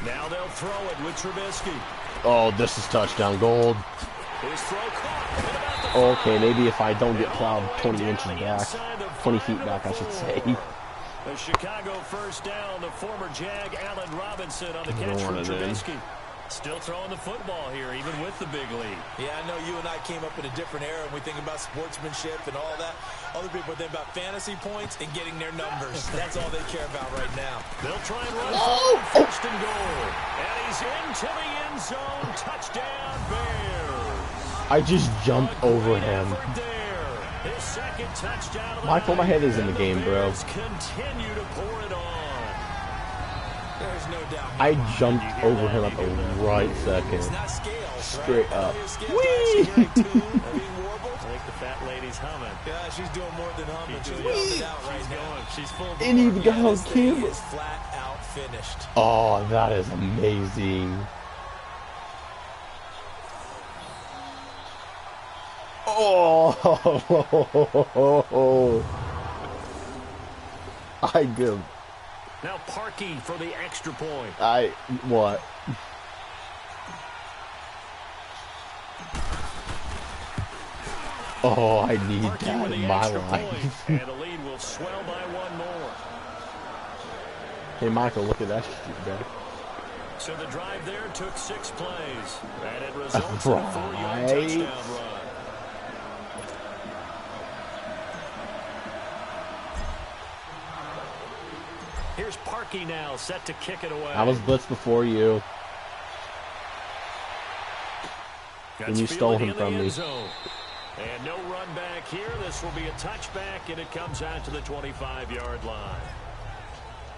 [SPEAKER 1] Now they'll throw it with Trubisky.
[SPEAKER 3] Oh, this is touchdown gold.
[SPEAKER 1] His throw caught at about the
[SPEAKER 3] Okay,
[SPEAKER 1] 5.
[SPEAKER 3] maybe if I don't get
[SPEAKER 1] And all
[SPEAKER 3] plowed
[SPEAKER 1] the way
[SPEAKER 3] 20
[SPEAKER 1] down
[SPEAKER 3] inches
[SPEAKER 1] the
[SPEAKER 3] back.
[SPEAKER 1] inside the
[SPEAKER 3] 20
[SPEAKER 1] 5
[SPEAKER 3] feet
[SPEAKER 1] to
[SPEAKER 3] back, I should say.
[SPEAKER 1] 4. The Chicago first down, the former Jag Allen Robinson on the catch from Trubisky. Still throwing the football here, even with the big lead.
[SPEAKER 2] Yeah, I know you and I came up in a different era and we think about sportsmanship and all that. Other people think about fantasy points and getting their numbers. That's all they care about right now.
[SPEAKER 1] They'll try and run forward, first and goal. And he's into the end zone. Touchdown, Bears.
[SPEAKER 3] I just jumped over
[SPEAKER 1] Great
[SPEAKER 3] him.
[SPEAKER 1] effort there. His second touchdown of the
[SPEAKER 3] Michael, my
[SPEAKER 1] night.
[SPEAKER 3] head is in the
[SPEAKER 1] And
[SPEAKER 3] game, bro.
[SPEAKER 1] Bears continue to pour it on.
[SPEAKER 2] There's no doubt.
[SPEAKER 3] I jumped over him at the right second.
[SPEAKER 2] It's not scales,
[SPEAKER 3] Straight
[SPEAKER 2] right?
[SPEAKER 3] up.
[SPEAKER 2] Scales
[SPEAKER 3] Whee!
[SPEAKER 2] actually hearing tune being warbled.
[SPEAKER 1] I think the fat lady's humming.
[SPEAKER 2] Yeah, she's doing more than humming. She's
[SPEAKER 1] She's
[SPEAKER 2] yelling it out right
[SPEAKER 1] She's
[SPEAKER 2] now.
[SPEAKER 1] going. She's full.
[SPEAKER 3] And even got on
[SPEAKER 2] This thing
[SPEAKER 3] camera.
[SPEAKER 2] is flat out finished.
[SPEAKER 3] Oh, that is amazing. Oh, I give.
[SPEAKER 1] Now Parkey for the extra point.
[SPEAKER 3] What? Oh, I need
[SPEAKER 1] Parkey
[SPEAKER 3] that
[SPEAKER 1] with
[SPEAKER 3] in
[SPEAKER 1] the
[SPEAKER 3] my
[SPEAKER 1] extra
[SPEAKER 3] life.
[SPEAKER 1] point. And the lead will swell by one more.
[SPEAKER 3] Hey, Michael, look at that shit, man.
[SPEAKER 1] So the drive there took 6 plays. And it results in a 4-yard
[SPEAKER 3] Right.
[SPEAKER 1] touchdown run. Here's Parkey now, set to kick it away.
[SPEAKER 3] I was blitzed before you.
[SPEAKER 1] Got
[SPEAKER 3] and you
[SPEAKER 1] Spielman
[SPEAKER 3] stole
[SPEAKER 1] in
[SPEAKER 3] him
[SPEAKER 1] the
[SPEAKER 3] from
[SPEAKER 1] end
[SPEAKER 3] me.
[SPEAKER 1] zone. And no run back here. This will be a touchback, and it comes out to the 25-yard line.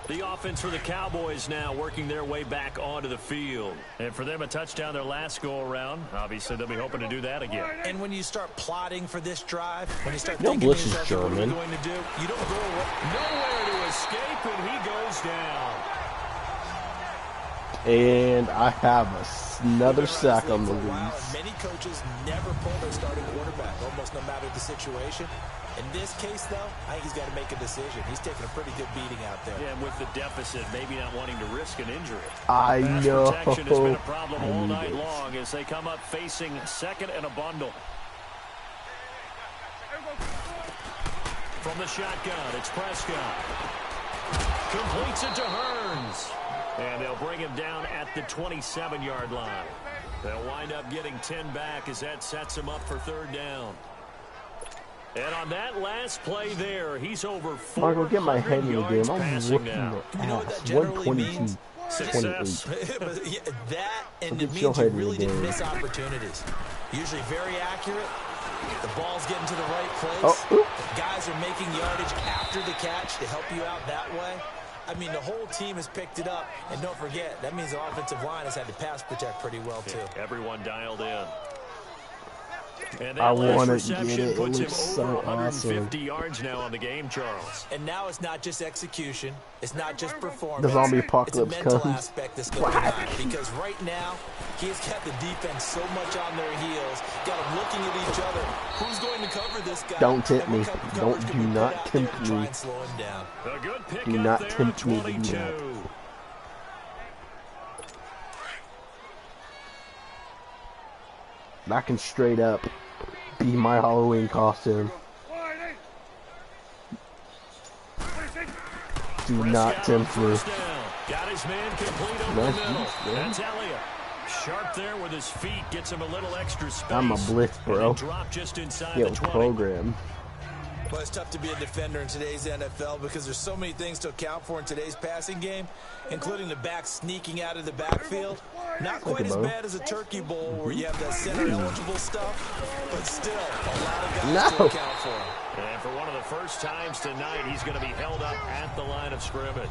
[SPEAKER 1] The offense for the Cowboys now working their way back onto the field. And for them, a touchdown their last go-around. Obviously, they'll be hoping to do that again.
[SPEAKER 2] And when you start plotting for this drive, when you start
[SPEAKER 3] No
[SPEAKER 2] thinking to
[SPEAKER 3] blitz is
[SPEAKER 2] yourself, what are we
[SPEAKER 3] German.
[SPEAKER 2] going to do? You don't go away.
[SPEAKER 1] Nowhere to escape, and he goes down.
[SPEAKER 3] And I have another sack on the
[SPEAKER 2] For a while,
[SPEAKER 3] loose.
[SPEAKER 2] and many coaches never pull their starting quarterback, almost no matter the situation. In this case, though, I think he's got to make a decision. He's taking a pretty good beating out there.
[SPEAKER 1] Yeah, and with the deficit, maybe not wanting to risk an injury.
[SPEAKER 3] I
[SPEAKER 1] Pass
[SPEAKER 3] know.
[SPEAKER 1] protection has been a problem all
[SPEAKER 3] I need
[SPEAKER 1] night
[SPEAKER 3] it.
[SPEAKER 1] long as they come up facing second and a bundle. From the shotgun, it's Prescott. Completes it to Hearns. And they'll bring him down at the 27-yard line. They'll wind up getting 10 back as that sets him up for third down. And on that last play there, he's over
[SPEAKER 3] Marco, get my head in the
[SPEAKER 1] 400 yards
[SPEAKER 3] game. I'm
[SPEAKER 1] passing
[SPEAKER 3] whooping
[SPEAKER 1] now.
[SPEAKER 3] your
[SPEAKER 2] You know what
[SPEAKER 3] ass.
[SPEAKER 2] that generally
[SPEAKER 3] 122,
[SPEAKER 2] means?
[SPEAKER 3] 28.
[SPEAKER 1] Success.
[SPEAKER 2] But yeah, that, and
[SPEAKER 3] Get
[SPEAKER 2] it
[SPEAKER 3] your
[SPEAKER 2] means
[SPEAKER 3] head
[SPEAKER 2] you
[SPEAKER 3] in the
[SPEAKER 2] really didn't
[SPEAKER 3] game.
[SPEAKER 2] miss opportunities. Usually very accurate. The ball's getting to the right place.
[SPEAKER 3] Oh, ooh.
[SPEAKER 2] Guys are making yardage after the catch to help you out that way. I mean, the whole team has picked it up. And don't forget, that means the offensive line has had to pass protect pretty well, too.
[SPEAKER 1] Everyone dialed in. And
[SPEAKER 3] I
[SPEAKER 1] that last
[SPEAKER 3] want to
[SPEAKER 1] reception
[SPEAKER 3] get it. It
[SPEAKER 1] puts him
[SPEAKER 3] looks
[SPEAKER 1] over
[SPEAKER 3] so
[SPEAKER 1] 150
[SPEAKER 3] awesome.
[SPEAKER 1] yards now on the game, Charles.
[SPEAKER 2] And now it's not just execution. It's not just performance.
[SPEAKER 3] The zombie apocalypse
[SPEAKER 2] it's a mental
[SPEAKER 3] comes.
[SPEAKER 2] aspect that's going on. Because right now, he's got the defense so much on their heels. Got them looking at each other. Who's going to cover this guy?
[SPEAKER 3] Don't tempt
[SPEAKER 2] And what
[SPEAKER 3] me.
[SPEAKER 2] coverage
[SPEAKER 3] Don't-
[SPEAKER 2] can
[SPEAKER 3] do
[SPEAKER 2] we put
[SPEAKER 3] not
[SPEAKER 2] out there
[SPEAKER 3] tempt
[SPEAKER 2] to try
[SPEAKER 3] me.
[SPEAKER 2] and slow him down?
[SPEAKER 1] A good pick
[SPEAKER 3] Do
[SPEAKER 1] up
[SPEAKER 3] not
[SPEAKER 1] there
[SPEAKER 3] tempt
[SPEAKER 1] at
[SPEAKER 3] me to do
[SPEAKER 1] 22.
[SPEAKER 3] that. I can straight up be my Halloween costume. Do not tempt me.
[SPEAKER 1] First down. Got his man complete over
[SPEAKER 3] Nice
[SPEAKER 1] the middle.
[SPEAKER 3] use, man.
[SPEAKER 1] That's Elliott. Sharp there with his feet. Gets him a little extra space.
[SPEAKER 3] I'm a blitz, bro.
[SPEAKER 1] And then drop just inside
[SPEAKER 3] Yo,
[SPEAKER 1] the 20.
[SPEAKER 3] program.
[SPEAKER 2] Well, it's tough to be a defender in today's NFL because there's so many things to account for in today's passing game, including the back sneaking out of the backfield. Not quite as
[SPEAKER 3] Bo.
[SPEAKER 2] bad as a turkey bowl where you have that center-eligible stuff, but still a lot of guys to
[SPEAKER 3] No.
[SPEAKER 2] account for.
[SPEAKER 1] And for one of the first times tonight, he's going to be held up at the line of scrimmage.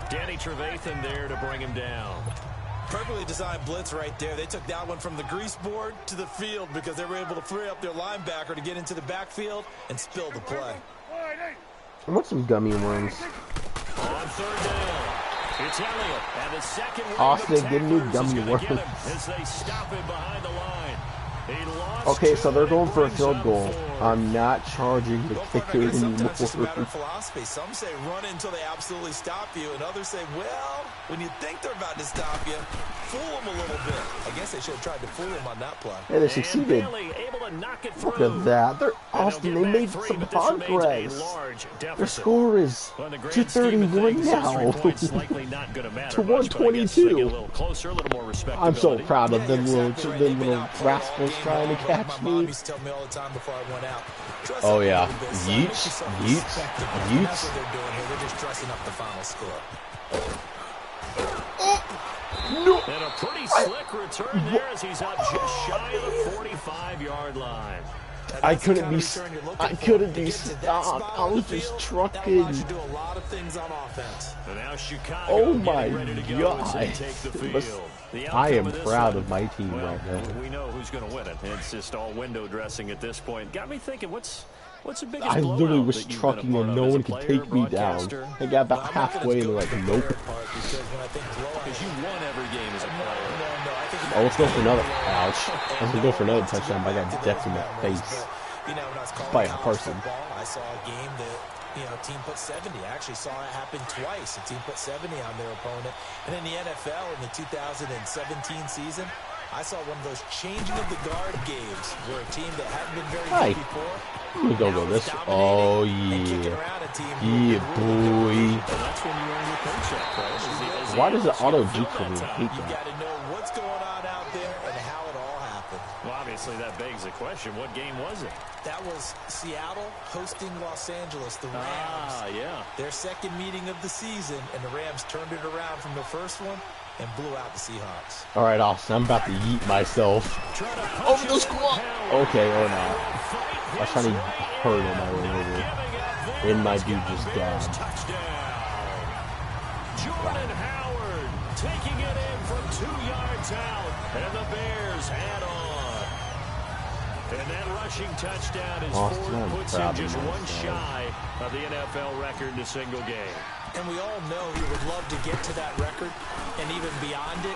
[SPEAKER 1] Danny Trevathan there to bring him down.
[SPEAKER 2] Perfectly designed blitz right there. They took that one from the grease board to the field because they were able to free up their linebacker to get into the backfield and spill the play.
[SPEAKER 3] I want some gummy worms.
[SPEAKER 1] On third down, it's Elliott. And the second wave
[SPEAKER 3] Austin,
[SPEAKER 1] of
[SPEAKER 3] give me
[SPEAKER 1] tacklers
[SPEAKER 3] gummy
[SPEAKER 1] is gonna
[SPEAKER 3] worms.
[SPEAKER 1] get him as they stop him behind the line. He lost
[SPEAKER 3] Okay,
[SPEAKER 1] two,
[SPEAKER 3] so they're
[SPEAKER 1] and it
[SPEAKER 3] going for a
[SPEAKER 1] brings
[SPEAKER 3] field
[SPEAKER 1] up
[SPEAKER 3] goal.
[SPEAKER 1] 4.
[SPEAKER 3] I'm not charging the
[SPEAKER 2] Go for it.
[SPEAKER 3] kicker
[SPEAKER 2] I guess sometimes it's just a matter
[SPEAKER 3] anymore.
[SPEAKER 2] of philosophy. Some say run until they absolutely stop you, and others say, well, when you think they're about to stop you, fool them a little bit. I guess they should have tried to fool him on that play.
[SPEAKER 3] Hey, they
[SPEAKER 1] And
[SPEAKER 3] succeeded.
[SPEAKER 1] Bailey able to knock it
[SPEAKER 3] Look
[SPEAKER 1] through.
[SPEAKER 3] at that. They're
[SPEAKER 1] And they'll
[SPEAKER 3] Austin.
[SPEAKER 1] get
[SPEAKER 3] They
[SPEAKER 1] back
[SPEAKER 3] made
[SPEAKER 1] 3,
[SPEAKER 3] some
[SPEAKER 1] but this remains a
[SPEAKER 3] progress.
[SPEAKER 1] large
[SPEAKER 3] Their
[SPEAKER 1] deficit.
[SPEAKER 3] score is
[SPEAKER 1] Well, in the grand
[SPEAKER 3] to
[SPEAKER 1] scheme of
[SPEAKER 3] 31
[SPEAKER 1] things, those 3
[SPEAKER 3] now.
[SPEAKER 1] points likely not going to matter
[SPEAKER 3] To
[SPEAKER 1] much, but I guess they
[SPEAKER 3] 122.
[SPEAKER 1] get a little closer, a little more
[SPEAKER 3] I'm so
[SPEAKER 1] respectability.
[SPEAKER 3] proud of
[SPEAKER 2] Yeah,
[SPEAKER 3] them
[SPEAKER 2] you're
[SPEAKER 3] little,
[SPEAKER 2] exactly right.
[SPEAKER 3] them
[SPEAKER 2] They've been
[SPEAKER 3] little
[SPEAKER 2] outplayed all
[SPEAKER 3] rascals
[SPEAKER 2] game
[SPEAKER 3] trying to
[SPEAKER 2] long, but
[SPEAKER 3] catch
[SPEAKER 2] my mom
[SPEAKER 3] me.
[SPEAKER 2] used to tell me all the time before I went out, dress
[SPEAKER 3] Oh
[SPEAKER 2] up a
[SPEAKER 3] yeah,
[SPEAKER 2] little bit, son. Make
[SPEAKER 3] yeets,
[SPEAKER 2] yourself
[SPEAKER 3] yeets,
[SPEAKER 2] respectable. And that's
[SPEAKER 3] yeets.
[SPEAKER 2] what they're doing here. They're just dressing up the final score.
[SPEAKER 3] No,
[SPEAKER 1] And a pretty slick return there as he's up just shy of the 45-yard line.
[SPEAKER 3] I
[SPEAKER 2] That's the
[SPEAKER 3] couldn't
[SPEAKER 2] kind
[SPEAKER 3] be,
[SPEAKER 2] of return you're looking
[SPEAKER 3] I
[SPEAKER 2] for.
[SPEAKER 3] couldn't
[SPEAKER 2] You
[SPEAKER 3] be
[SPEAKER 2] get to that
[SPEAKER 3] stopped.
[SPEAKER 2] spot
[SPEAKER 3] I
[SPEAKER 2] on
[SPEAKER 3] was
[SPEAKER 2] the
[SPEAKER 3] just
[SPEAKER 2] field,
[SPEAKER 3] trucking.
[SPEAKER 2] that allows you to do a lot of things on offense.
[SPEAKER 1] And now Chicago
[SPEAKER 3] Oh
[SPEAKER 1] getting
[SPEAKER 3] my
[SPEAKER 1] ready to go as they
[SPEAKER 3] God.
[SPEAKER 1] take the
[SPEAKER 3] But
[SPEAKER 1] field. The
[SPEAKER 3] I
[SPEAKER 1] outcome
[SPEAKER 3] am
[SPEAKER 1] of this
[SPEAKER 3] proud
[SPEAKER 1] one,
[SPEAKER 3] of my team
[SPEAKER 1] well,
[SPEAKER 3] right now.
[SPEAKER 1] we know who's going to win it. It's just all window dressing at this point. Got me thinking, what's the biggest
[SPEAKER 3] I literally
[SPEAKER 1] blowout
[SPEAKER 3] was
[SPEAKER 1] that you've been a
[SPEAKER 3] trucking
[SPEAKER 1] part
[SPEAKER 3] and
[SPEAKER 1] of
[SPEAKER 3] no
[SPEAKER 1] as a
[SPEAKER 3] one could
[SPEAKER 1] player,
[SPEAKER 3] take me down.
[SPEAKER 1] broadcaster?
[SPEAKER 3] I got about
[SPEAKER 2] I'm not
[SPEAKER 3] halfway and
[SPEAKER 2] gonna
[SPEAKER 3] they're like,
[SPEAKER 2] go
[SPEAKER 3] nope.
[SPEAKER 2] player part because when I think blowout,
[SPEAKER 1] Because you won every game as a player.
[SPEAKER 2] No, I think
[SPEAKER 3] Oh, let's go for another. Ouch. I was gonna go for another touchdown, but I got decked in the face.
[SPEAKER 2] You know, when I was calling
[SPEAKER 3] By a
[SPEAKER 2] college
[SPEAKER 3] person.
[SPEAKER 2] football, I saw a game that, you know, a team put 70. I actually saw it happen twice. A team put 70 on their opponent. And in the NFL, in the 2017 season, I saw one of those changing of the guard games where a team that hadn't been very
[SPEAKER 3] Hi.
[SPEAKER 2] good before.
[SPEAKER 3] I'm gonna go
[SPEAKER 2] now
[SPEAKER 3] this.
[SPEAKER 2] is
[SPEAKER 3] Oh
[SPEAKER 2] dominating and kicking
[SPEAKER 3] yeah.
[SPEAKER 2] around a team
[SPEAKER 3] Yeah,
[SPEAKER 2] who had been really
[SPEAKER 3] boy.
[SPEAKER 1] And that's when you earn your paycheck, right? As the
[SPEAKER 3] Why does it
[SPEAKER 1] Eagles
[SPEAKER 3] auto
[SPEAKER 1] fill
[SPEAKER 3] juke for
[SPEAKER 1] that
[SPEAKER 3] me? I
[SPEAKER 1] time.
[SPEAKER 3] hate
[SPEAKER 2] You
[SPEAKER 3] that.
[SPEAKER 2] got to know what's going on out there and how it all happened.
[SPEAKER 1] Well, obviously that begs the question, what game was it?
[SPEAKER 2] That was Seattle hosting Los Angeles, the Rams.
[SPEAKER 1] Ah, yeah.
[SPEAKER 2] Their second meeting of the season, and the Rams turned it around from the first one and blew out the Seahawks.
[SPEAKER 3] All right, Austin. I'm about to yeet myself.
[SPEAKER 1] Trying to punch
[SPEAKER 3] Over
[SPEAKER 1] it
[SPEAKER 3] the
[SPEAKER 1] in
[SPEAKER 3] squat.
[SPEAKER 1] power.
[SPEAKER 3] Okay, or not.
[SPEAKER 1] Fight
[SPEAKER 3] I was trying to
[SPEAKER 1] his way
[SPEAKER 3] hurt
[SPEAKER 1] in.
[SPEAKER 3] him my way over.
[SPEAKER 1] Giving up there.
[SPEAKER 3] And my
[SPEAKER 1] He's
[SPEAKER 3] dude
[SPEAKER 1] got a
[SPEAKER 3] just
[SPEAKER 1] Bears
[SPEAKER 3] died.
[SPEAKER 1] touchdown. Jordan Howard taking it in from 2 yards out. And the Bears add on. And that rushing touchdown is
[SPEAKER 3] Austin,
[SPEAKER 1] Ford
[SPEAKER 3] I'm
[SPEAKER 1] puts him
[SPEAKER 3] proud of
[SPEAKER 1] just one
[SPEAKER 3] myself.
[SPEAKER 1] shy of the NFL record in a single game.
[SPEAKER 2] And we all know he would love to get to that record and even beyond it,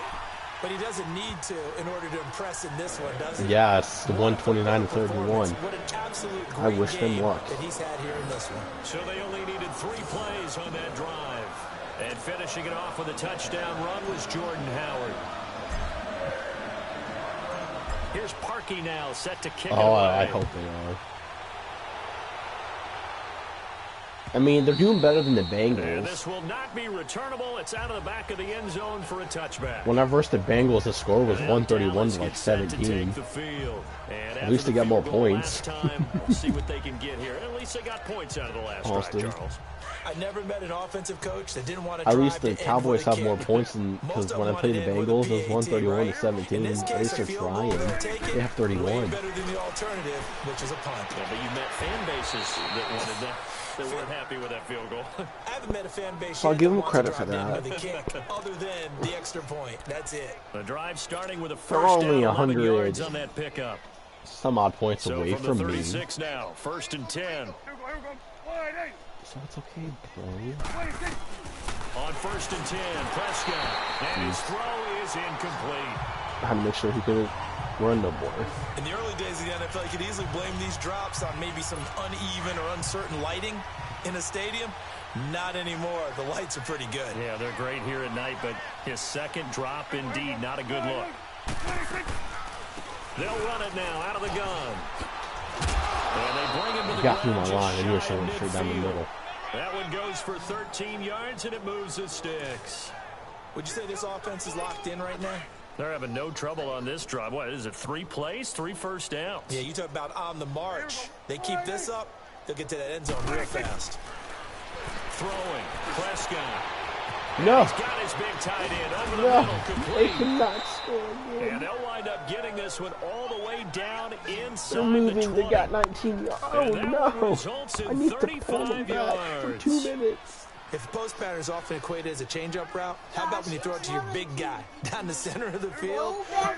[SPEAKER 2] but he doesn't need to in order to impress in this one, does he?
[SPEAKER 3] Yeah, it's the 129-31.
[SPEAKER 2] What an absolute
[SPEAKER 3] I
[SPEAKER 2] great
[SPEAKER 3] wish them
[SPEAKER 2] game
[SPEAKER 3] luck.
[SPEAKER 2] that he's had here in this one.
[SPEAKER 1] So they only needed 3 plays on that drive. And finishing it off with a touchdown run was Jordan Howard. Here's Parkey now, set to kick it
[SPEAKER 3] Oh,
[SPEAKER 1] away.
[SPEAKER 3] I hope they are. I mean, they're doing better than the
[SPEAKER 1] And
[SPEAKER 3] Bengals.
[SPEAKER 1] this will not be returnable. It's out of the back of the end zone for a touchback.
[SPEAKER 3] When I versed the Bengals, the score was
[SPEAKER 1] Now
[SPEAKER 3] 131
[SPEAKER 1] Dallas
[SPEAKER 3] to like
[SPEAKER 1] gets set to
[SPEAKER 3] 17.
[SPEAKER 1] take the field. And
[SPEAKER 3] At least
[SPEAKER 1] after
[SPEAKER 3] they got
[SPEAKER 1] the
[SPEAKER 3] more
[SPEAKER 1] field goal
[SPEAKER 3] points.
[SPEAKER 1] last time, we'll see what they can get here. At least they got points out of the last
[SPEAKER 3] Austin.
[SPEAKER 1] drive, Charles.
[SPEAKER 2] I never met an offensive coach that didn't want to
[SPEAKER 3] At
[SPEAKER 2] drive
[SPEAKER 3] least the
[SPEAKER 2] to end
[SPEAKER 3] Cowboys
[SPEAKER 2] with a
[SPEAKER 3] have more
[SPEAKER 2] kick.
[SPEAKER 3] points than
[SPEAKER 2] Most
[SPEAKER 3] because
[SPEAKER 2] of
[SPEAKER 3] when I
[SPEAKER 2] them
[SPEAKER 3] played the
[SPEAKER 2] wanted to end with a
[SPEAKER 3] Bengals, it was
[SPEAKER 2] PAT,
[SPEAKER 3] 131 to
[SPEAKER 2] right?
[SPEAKER 3] 17.
[SPEAKER 2] In this
[SPEAKER 3] At
[SPEAKER 2] case,
[SPEAKER 3] least
[SPEAKER 2] a
[SPEAKER 3] they're
[SPEAKER 2] field goal
[SPEAKER 3] trying.
[SPEAKER 2] will take it.
[SPEAKER 3] They have 31.
[SPEAKER 2] Way better than the alternative, which is a punt.
[SPEAKER 1] Yeah, but you met fan bases that wanted that, that weren't happy with that field goal.
[SPEAKER 2] I haven't met a fan base
[SPEAKER 3] So I'll
[SPEAKER 2] yet
[SPEAKER 3] give
[SPEAKER 2] that
[SPEAKER 3] them
[SPEAKER 2] wants
[SPEAKER 3] credit
[SPEAKER 2] to
[SPEAKER 3] for
[SPEAKER 2] drive in
[SPEAKER 3] that.
[SPEAKER 2] with a kick, other than the extra point. That's it.
[SPEAKER 1] The drive starting with a
[SPEAKER 3] They're
[SPEAKER 1] first
[SPEAKER 3] only
[SPEAKER 1] down, 11
[SPEAKER 3] 100.
[SPEAKER 1] yards on that pickup.
[SPEAKER 3] Some odd points
[SPEAKER 1] So
[SPEAKER 3] away
[SPEAKER 1] from the
[SPEAKER 3] from me.
[SPEAKER 1] 36 now, 1st and 10.
[SPEAKER 3] So it's okay, bro.
[SPEAKER 1] On 1st and 10, Prescott. And his throw is incomplete.
[SPEAKER 3] I had to make sure he couldn't run no more.
[SPEAKER 2] In the early days of the NFL, you could easily blame these drops on maybe some uneven or uncertain lighting in a stadium. Not anymore. The lights are pretty good.
[SPEAKER 1] Yeah, they're great here at night, but his second drop, indeed, not a good look. They'll run it now out of the gun. And they bring him to the
[SPEAKER 3] Got through
[SPEAKER 1] ground
[SPEAKER 3] my line, and you're
[SPEAKER 1] just shy
[SPEAKER 3] showing
[SPEAKER 1] of
[SPEAKER 3] straight down the
[SPEAKER 1] midfield.
[SPEAKER 3] middle.
[SPEAKER 1] That one goes for 13 yards, and it moves the sticks.
[SPEAKER 2] Would you say this offense is locked in right now?
[SPEAKER 1] They're having no trouble on this drive. What is it, 3 plays, 3 first downs?
[SPEAKER 2] Yeah, you talk about on the march. They keep this up, they'll get to that end zone real fast.
[SPEAKER 1] Throwing, Prescott.
[SPEAKER 3] No!
[SPEAKER 1] He's got his big tight end over the
[SPEAKER 3] No!
[SPEAKER 1] middle,
[SPEAKER 3] They
[SPEAKER 1] complete.
[SPEAKER 3] cannot score again.
[SPEAKER 1] And they'll wind up getting this one all the way down inside
[SPEAKER 3] They're
[SPEAKER 1] the
[SPEAKER 3] moving.
[SPEAKER 1] 20.
[SPEAKER 3] They got 19 yards. Oh,
[SPEAKER 1] And that one
[SPEAKER 3] no!
[SPEAKER 1] results in
[SPEAKER 3] I need to pull them
[SPEAKER 1] 35
[SPEAKER 3] back for
[SPEAKER 1] yards.
[SPEAKER 3] 2 minutes.
[SPEAKER 2] If the post pattern is often equated as a change-up route, how about when you throw it to your big guy down the center of the field,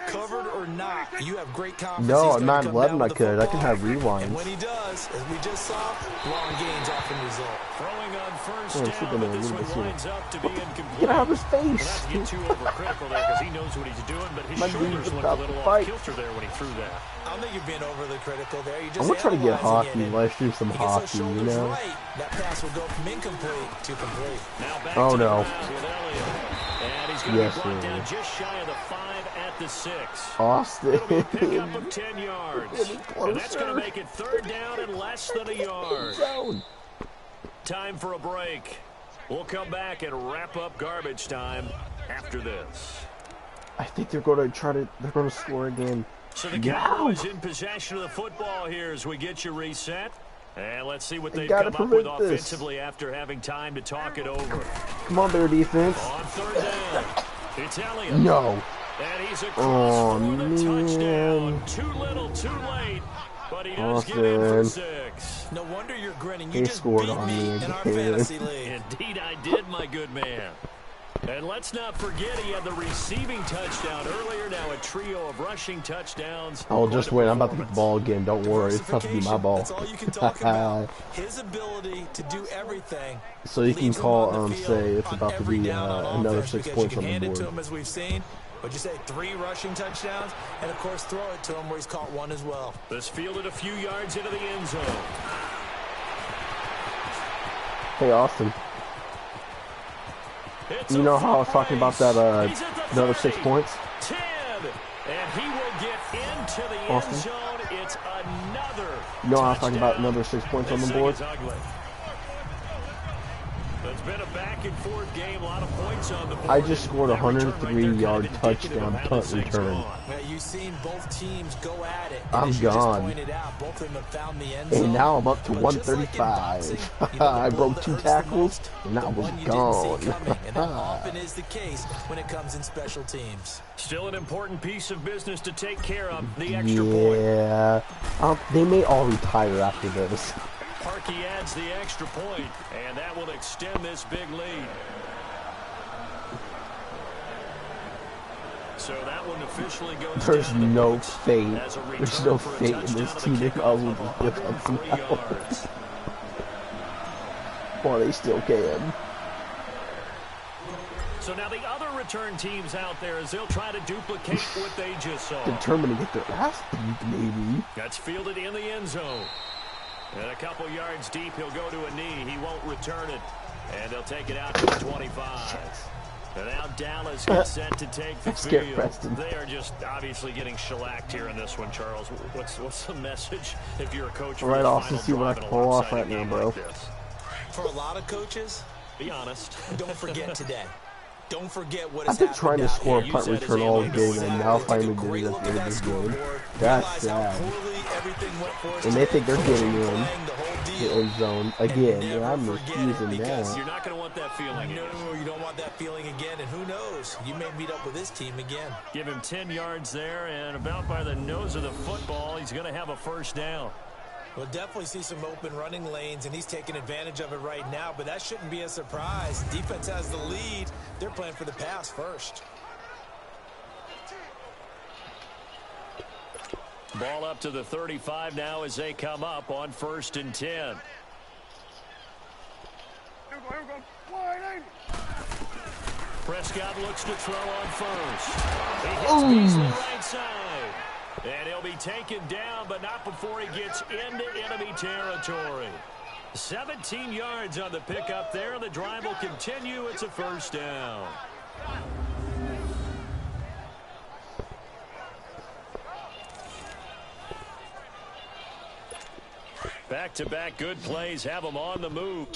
[SPEAKER 2] covered or not? You have great confidence.
[SPEAKER 3] No,
[SPEAKER 2] he's
[SPEAKER 3] at
[SPEAKER 2] gonna come
[SPEAKER 3] 9-11
[SPEAKER 2] down with
[SPEAKER 3] I
[SPEAKER 2] the
[SPEAKER 3] could. I can
[SPEAKER 2] football.
[SPEAKER 3] have rewinds.
[SPEAKER 2] And when he does, as we just saw, long gains often result.
[SPEAKER 1] Throwing on first
[SPEAKER 3] Oh,
[SPEAKER 1] down,
[SPEAKER 3] Superman,
[SPEAKER 1] but this
[SPEAKER 3] look at
[SPEAKER 1] one
[SPEAKER 3] this
[SPEAKER 1] winds up to be incomplete.
[SPEAKER 3] Get out of his
[SPEAKER 1] Well, not
[SPEAKER 3] face!
[SPEAKER 1] to get too overcritical there because he knows what he's doing, but his
[SPEAKER 3] My
[SPEAKER 1] shoulders
[SPEAKER 3] dude's
[SPEAKER 1] looked a
[SPEAKER 3] about to
[SPEAKER 1] little off
[SPEAKER 3] fight.
[SPEAKER 1] kilter there when he threw that.
[SPEAKER 2] I don't think you're being overly critical there. You're just
[SPEAKER 3] I'm gonna try to get
[SPEAKER 2] analyzing
[SPEAKER 3] hockey,
[SPEAKER 2] it.
[SPEAKER 3] live stream some
[SPEAKER 2] He gets those
[SPEAKER 3] hockey, you
[SPEAKER 2] shoulders
[SPEAKER 3] know?
[SPEAKER 2] right, that pass will go from incomplete to complete.
[SPEAKER 1] Now back
[SPEAKER 3] Oh,
[SPEAKER 1] to the
[SPEAKER 3] no.
[SPEAKER 1] ground with Elliott. And he's going to
[SPEAKER 3] Yes,
[SPEAKER 1] be brought
[SPEAKER 3] sir.
[SPEAKER 1] down just shy of the 5 at the 6.
[SPEAKER 3] Austin.
[SPEAKER 1] It'll be a pickup of 10 yards.
[SPEAKER 3] Getting
[SPEAKER 1] And that's going to
[SPEAKER 3] closer.
[SPEAKER 1] make it 3rd down and less than a yard.
[SPEAKER 3] Zone.
[SPEAKER 1] Time for a break. We'll come back and wrap up garbage time after this.
[SPEAKER 3] I think they're gonna score again.
[SPEAKER 1] So the
[SPEAKER 3] Yeah.
[SPEAKER 1] Cowboys in possession of the football here as we get you reset. And let's see what they've
[SPEAKER 3] gotta
[SPEAKER 1] come up with
[SPEAKER 3] prevent this.
[SPEAKER 1] offensively after having time to talk it over.
[SPEAKER 3] Come on there, defense.
[SPEAKER 1] On 3rd down, it's Elliott.
[SPEAKER 3] No.
[SPEAKER 1] And he's across
[SPEAKER 3] Oh,
[SPEAKER 1] for the
[SPEAKER 3] man.
[SPEAKER 1] touchdown. Too little, too late. But he does get in for
[SPEAKER 3] Austin.
[SPEAKER 1] 6.
[SPEAKER 2] No wonder you're grinning.
[SPEAKER 3] They
[SPEAKER 2] You just
[SPEAKER 3] scored
[SPEAKER 2] beat
[SPEAKER 3] on
[SPEAKER 2] me
[SPEAKER 3] me
[SPEAKER 2] in our
[SPEAKER 3] again.
[SPEAKER 2] fantasy league.
[SPEAKER 1] Indeed I did, my good man. And let's not forget he had the receiving touchdown earlier. Now a trio of rushing touchdowns.
[SPEAKER 3] I'll just
[SPEAKER 1] Quite a
[SPEAKER 3] win. I'm about to get the ball again. Don't worry. It's about to be my ball.
[SPEAKER 2] That's all you can talk about. His ability to do everything.
[SPEAKER 3] So you can
[SPEAKER 2] leaves him
[SPEAKER 3] call,
[SPEAKER 2] on the field
[SPEAKER 3] say it's
[SPEAKER 2] on
[SPEAKER 3] about to
[SPEAKER 2] every
[SPEAKER 3] be
[SPEAKER 2] down on
[SPEAKER 3] another
[SPEAKER 2] offense
[SPEAKER 3] 6
[SPEAKER 2] because
[SPEAKER 3] points
[SPEAKER 2] you
[SPEAKER 3] on
[SPEAKER 2] can hand
[SPEAKER 3] the
[SPEAKER 2] it to
[SPEAKER 3] board.
[SPEAKER 2] him as we've seen. Would you say 3 rushing touchdowns? And of course, throw it to him where he's caught 1 as well.
[SPEAKER 1] This fielded a few yards into the end zone.
[SPEAKER 3] Hey, Austin.
[SPEAKER 1] It's
[SPEAKER 3] You
[SPEAKER 1] a
[SPEAKER 3] know how I was
[SPEAKER 1] full
[SPEAKER 3] talking about
[SPEAKER 1] race.
[SPEAKER 3] that,
[SPEAKER 1] He's at the
[SPEAKER 3] another
[SPEAKER 1] 30,
[SPEAKER 3] 6 points?
[SPEAKER 1] 10, and he will get into the end
[SPEAKER 3] Austin?
[SPEAKER 1] zone. It's another
[SPEAKER 3] You know how I was talking about
[SPEAKER 1] touchdown.
[SPEAKER 3] another 6 points on
[SPEAKER 1] This
[SPEAKER 3] the
[SPEAKER 1] thing
[SPEAKER 3] board?
[SPEAKER 1] is ugly. It's been a back-and-forth game, a lot of points on the board.
[SPEAKER 3] I just scored a
[SPEAKER 1] That return right there
[SPEAKER 3] 103-yard
[SPEAKER 1] kind of indicative of
[SPEAKER 3] touchdown
[SPEAKER 1] how
[SPEAKER 3] punt
[SPEAKER 1] this thing's
[SPEAKER 3] return.
[SPEAKER 1] gone.
[SPEAKER 2] Now, you've seen both teams go at it.
[SPEAKER 3] I'm
[SPEAKER 2] as you just
[SPEAKER 3] gone.
[SPEAKER 2] pointed out, both of them have found the end zone.
[SPEAKER 3] And now I'm up to
[SPEAKER 2] But just like in
[SPEAKER 3] 135.
[SPEAKER 2] boxing, you know, the
[SPEAKER 3] I
[SPEAKER 2] blow
[SPEAKER 3] broke
[SPEAKER 2] that
[SPEAKER 3] 2
[SPEAKER 2] hurts the
[SPEAKER 3] tackles,
[SPEAKER 2] most,
[SPEAKER 3] and I
[SPEAKER 2] the
[SPEAKER 3] was
[SPEAKER 2] one you
[SPEAKER 3] gone.
[SPEAKER 2] didn't see coming, and that often is the case when it comes in special teams.
[SPEAKER 1] Still an important piece of business to take care of, the extra point.
[SPEAKER 3] Yeah. They may all retire after this.
[SPEAKER 1] Parkey adds the extra point, and that will extend this big lead. So that one officially goes
[SPEAKER 3] There's
[SPEAKER 1] down to
[SPEAKER 3] no
[SPEAKER 1] points
[SPEAKER 3] fate.
[SPEAKER 1] as a
[SPEAKER 3] There's
[SPEAKER 1] return
[SPEAKER 3] no
[SPEAKER 1] for a
[SPEAKER 3] fate in
[SPEAKER 1] touchdown
[SPEAKER 3] this
[SPEAKER 1] to
[SPEAKER 3] team.
[SPEAKER 1] the
[SPEAKER 3] They all
[SPEAKER 1] kickoff
[SPEAKER 3] lose
[SPEAKER 1] of
[SPEAKER 3] this on some
[SPEAKER 1] 3
[SPEAKER 3] yards.
[SPEAKER 1] yards.
[SPEAKER 3] Well, they still can.
[SPEAKER 1] So now the other return teams out there as they'll try to duplicate what they just saw.
[SPEAKER 3] Determined to get their ass beat, maybe.
[SPEAKER 1] That's fielded in the end zone. And a couple yards deep, he'll go to a knee. He won't return it. And they'll take it out to the 25. And now Dallas gets set to take the
[SPEAKER 3] Skip
[SPEAKER 1] field.
[SPEAKER 3] Preston.
[SPEAKER 1] They are just obviously getting shellacked here in this one, Charles. What's the message if you're a coach? For
[SPEAKER 3] Right
[SPEAKER 1] this
[SPEAKER 3] off to
[SPEAKER 1] final
[SPEAKER 3] see what I
[SPEAKER 1] drive
[SPEAKER 3] can
[SPEAKER 1] in a
[SPEAKER 3] pull off
[SPEAKER 1] lopsided
[SPEAKER 3] right now,
[SPEAKER 1] game
[SPEAKER 3] bro.
[SPEAKER 1] like this?
[SPEAKER 2] for a lot of coaches,
[SPEAKER 1] Be honest.
[SPEAKER 2] don't forget today. Don't forget what
[SPEAKER 3] I've
[SPEAKER 2] has
[SPEAKER 3] been
[SPEAKER 2] happened
[SPEAKER 3] trying to
[SPEAKER 2] out
[SPEAKER 3] score a
[SPEAKER 2] here.
[SPEAKER 3] punt return all game, and now finally did it at the end of this game. That's sad. And they think they're getting in the end zone again, and I'm refusing
[SPEAKER 1] Because
[SPEAKER 3] that.
[SPEAKER 1] you're not going to want that feeling again.
[SPEAKER 2] No, you don't want that feeling again, and who knows? You may meet up with this team again.
[SPEAKER 1] Give him 10 yards there, and about by the nose of the football, he's going to have a first down.
[SPEAKER 2] We'll definitely see some open running lanes, and he's taking advantage of it right now, but that shouldn't be a surprise. Defense has the lead. They're playing for the pass first.
[SPEAKER 1] Ball up to the 35 now as they come up on 1st and 10. Prescott looks to throw on first. He hits Beasley right side. And he'll be taken down, but not before he gets into enemy territory. 17 yards on the pickup there. The drive will continue. It's a first down. Back-to-back good plays have them on the move.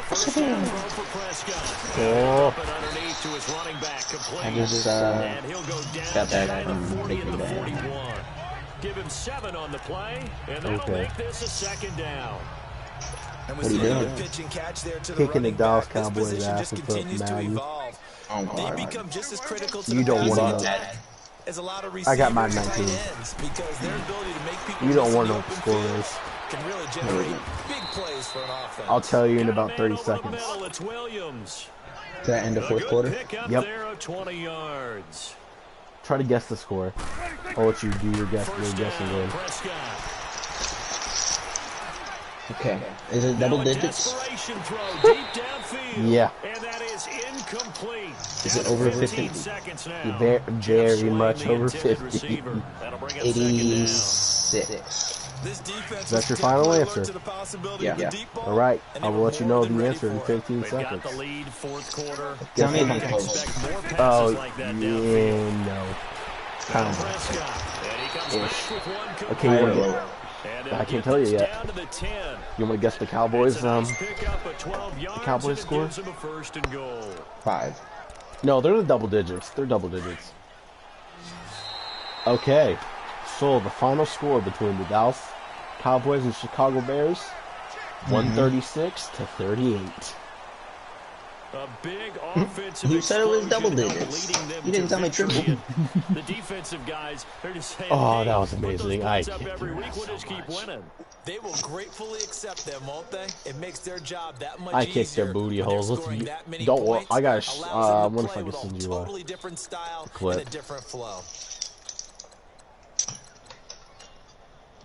[SPEAKER 1] First down throw for Prescott. Up and underneath to his running back, complete.
[SPEAKER 7] I just
[SPEAKER 1] and he'll go down
[SPEAKER 7] got back
[SPEAKER 1] behind the
[SPEAKER 7] from
[SPEAKER 1] 40
[SPEAKER 7] taking
[SPEAKER 1] at the
[SPEAKER 7] that.
[SPEAKER 1] 41. Give him 7 on the play, and that'll make this a second down.
[SPEAKER 2] And we
[SPEAKER 7] What are you
[SPEAKER 2] see a
[SPEAKER 7] doing?
[SPEAKER 2] good pitch and catch there to the
[SPEAKER 3] Kicking the
[SPEAKER 2] running
[SPEAKER 3] Dallas
[SPEAKER 2] back. This
[SPEAKER 3] Cowboys
[SPEAKER 2] position
[SPEAKER 3] ass
[SPEAKER 2] just
[SPEAKER 3] with
[SPEAKER 2] continues to
[SPEAKER 3] Madden.
[SPEAKER 2] evolve.
[SPEAKER 7] Oh,
[SPEAKER 2] They
[SPEAKER 7] God.
[SPEAKER 2] become just as critical to
[SPEAKER 3] You
[SPEAKER 2] the
[SPEAKER 3] don't
[SPEAKER 2] passing
[SPEAKER 3] want to
[SPEAKER 2] game
[SPEAKER 3] know.
[SPEAKER 2] as a lot of
[SPEAKER 3] I got mine
[SPEAKER 2] receivers and
[SPEAKER 3] 19.
[SPEAKER 2] tight ends, because their ability to make people
[SPEAKER 3] You don't
[SPEAKER 2] miss
[SPEAKER 3] want
[SPEAKER 2] in
[SPEAKER 3] to
[SPEAKER 2] the
[SPEAKER 3] know what the
[SPEAKER 2] open
[SPEAKER 3] score
[SPEAKER 2] field
[SPEAKER 3] is.
[SPEAKER 2] can really generate big plays for an offense.
[SPEAKER 3] I'll tell you in
[SPEAKER 1] Got a
[SPEAKER 3] about
[SPEAKER 1] man
[SPEAKER 3] 30
[SPEAKER 1] over the
[SPEAKER 3] seconds.
[SPEAKER 1] middle, it's Williams.
[SPEAKER 7] Does that end the
[SPEAKER 1] A
[SPEAKER 7] fourth
[SPEAKER 1] good
[SPEAKER 7] quarter?
[SPEAKER 1] pick up
[SPEAKER 3] Yep.
[SPEAKER 1] there of 20 yards.
[SPEAKER 3] Try to guess the score. I'll let you do your guessing game.
[SPEAKER 1] Prescott.
[SPEAKER 7] Okay. Is it double
[SPEAKER 1] Now a
[SPEAKER 7] digits?
[SPEAKER 1] desperation throw deep downfield.
[SPEAKER 3] Yeah.
[SPEAKER 1] And that is incomplete.
[SPEAKER 7] Is it
[SPEAKER 1] Down to
[SPEAKER 7] over
[SPEAKER 1] 15
[SPEAKER 7] 50?
[SPEAKER 1] seconds now.
[SPEAKER 3] Very
[SPEAKER 1] Swain,
[SPEAKER 3] much
[SPEAKER 1] the
[SPEAKER 3] over
[SPEAKER 1] intended
[SPEAKER 3] 50.
[SPEAKER 1] receiver. That'll bring up second down.
[SPEAKER 7] 86.
[SPEAKER 2] This defense
[SPEAKER 3] That's
[SPEAKER 2] is
[SPEAKER 3] your final
[SPEAKER 2] definitely
[SPEAKER 3] answer.
[SPEAKER 2] alert to the possibility
[SPEAKER 7] Yeah.
[SPEAKER 2] of the deep ball,
[SPEAKER 3] All right,
[SPEAKER 2] and they
[SPEAKER 3] I will
[SPEAKER 2] were
[SPEAKER 3] let you
[SPEAKER 2] more
[SPEAKER 3] know
[SPEAKER 2] than
[SPEAKER 3] the
[SPEAKER 2] ready
[SPEAKER 3] answer in
[SPEAKER 2] for it.
[SPEAKER 3] 15
[SPEAKER 1] They've got
[SPEAKER 3] seconds.
[SPEAKER 1] the lead, fourth quarter.
[SPEAKER 7] Tell me if
[SPEAKER 1] You
[SPEAKER 7] I'm
[SPEAKER 1] can
[SPEAKER 7] close.
[SPEAKER 1] expect more passes
[SPEAKER 3] Oh,
[SPEAKER 1] like that downfield.
[SPEAKER 3] yeah, no.
[SPEAKER 1] Now
[SPEAKER 3] Kind of.
[SPEAKER 1] Prescott. And he comes
[SPEAKER 3] Ish.
[SPEAKER 1] back with one complete.
[SPEAKER 3] Okay, you want to
[SPEAKER 7] Low.
[SPEAKER 3] get,
[SPEAKER 1] And
[SPEAKER 3] I
[SPEAKER 1] it'll
[SPEAKER 3] can't
[SPEAKER 1] get
[SPEAKER 3] tell you
[SPEAKER 1] this
[SPEAKER 3] yet.
[SPEAKER 1] down to the 10.
[SPEAKER 3] You want to guess the Cowboys?
[SPEAKER 1] It's a nice pickup of 12 yards,
[SPEAKER 3] Cowboys
[SPEAKER 1] and it
[SPEAKER 3] score?
[SPEAKER 1] gives them a first and goal.
[SPEAKER 7] 5.
[SPEAKER 3] No, they're the double digits. They're double digits. Okay, so the final score between the Dallas Cowboys and Chicago Bears, 136 to 38.
[SPEAKER 1] A big offensive
[SPEAKER 7] You said it was
[SPEAKER 1] explosion
[SPEAKER 7] double
[SPEAKER 1] helped
[SPEAKER 7] digits.
[SPEAKER 1] leading them
[SPEAKER 7] You didn't
[SPEAKER 1] to
[SPEAKER 7] tell me
[SPEAKER 1] victory.
[SPEAKER 7] triple.
[SPEAKER 1] And the defensive guys, they're just saying,
[SPEAKER 3] Oh,
[SPEAKER 1] hey,
[SPEAKER 3] that was
[SPEAKER 1] put those
[SPEAKER 3] amazing.
[SPEAKER 1] points
[SPEAKER 3] I
[SPEAKER 1] up
[SPEAKER 3] kicked
[SPEAKER 1] every
[SPEAKER 3] your
[SPEAKER 1] week.
[SPEAKER 3] ass
[SPEAKER 1] We'll
[SPEAKER 3] so
[SPEAKER 1] just keep
[SPEAKER 3] much.
[SPEAKER 1] winning.
[SPEAKER 2] They will gratefully accept them, won't they? It makes their job that much
[SPEAKER 3] I
[SPEAKER 2] easier.
[SPEAKER 3] kicked their booty
[SPEAKER 2] when they're
[SPEAKER 3] holes. Let's
[SPEAKER 2] scoring
[SPEAKER 3] do-
[SPEAKER 2] that many
[SPEAKER 3] don't worry,
[SPEAKER 2] points,
[SPEAKER 3] I got
[SPEAKER 2] allows them to
[SPEAKER 3] I wonder if
[SPEAKER 2] play
[SPEAKER 3] I can
[SPEAKER 2] with
[SPEAKER 3] send
[SPEAKER 2] a
[SPEAKER 3] you a
[SPEAKER 2] totally different style
[SPEAKER 3] clip.
[SPEAKER 2] and a different flow.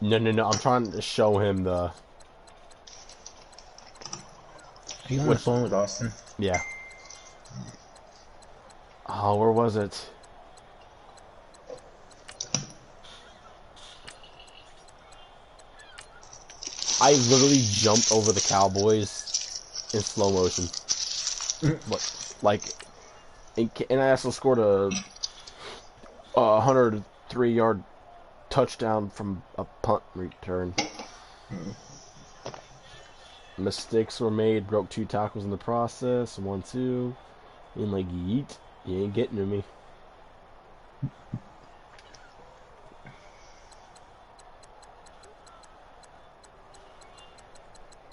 [SPEAKER 3] No. I'm trying to show him the.
[SPEAKER 7] Are you on the phone with Austin?
[SPEAKER 3] Yeah. Oh, where was it? I literally jumped over the Cowboys in slow motion. Like, and I also scored a 103-yard touchdown from a punt return. Mistakes were made, broke 2 tackles in the process, 1-2. And like, yeet, you ain't getting to me.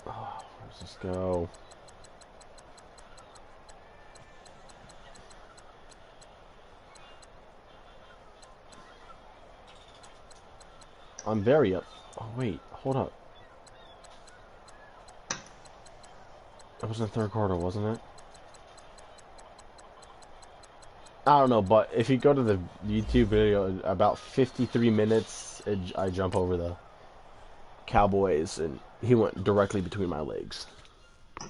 [SPEAKER 3] Oh, where's this go? I'm very up. Oh wait, hold up. It was in the third quarter, wasn't it? I don't know, but if you go to the YouTube video, about 53 minutes, I jump over the Cowboys, and he went directly between my legs.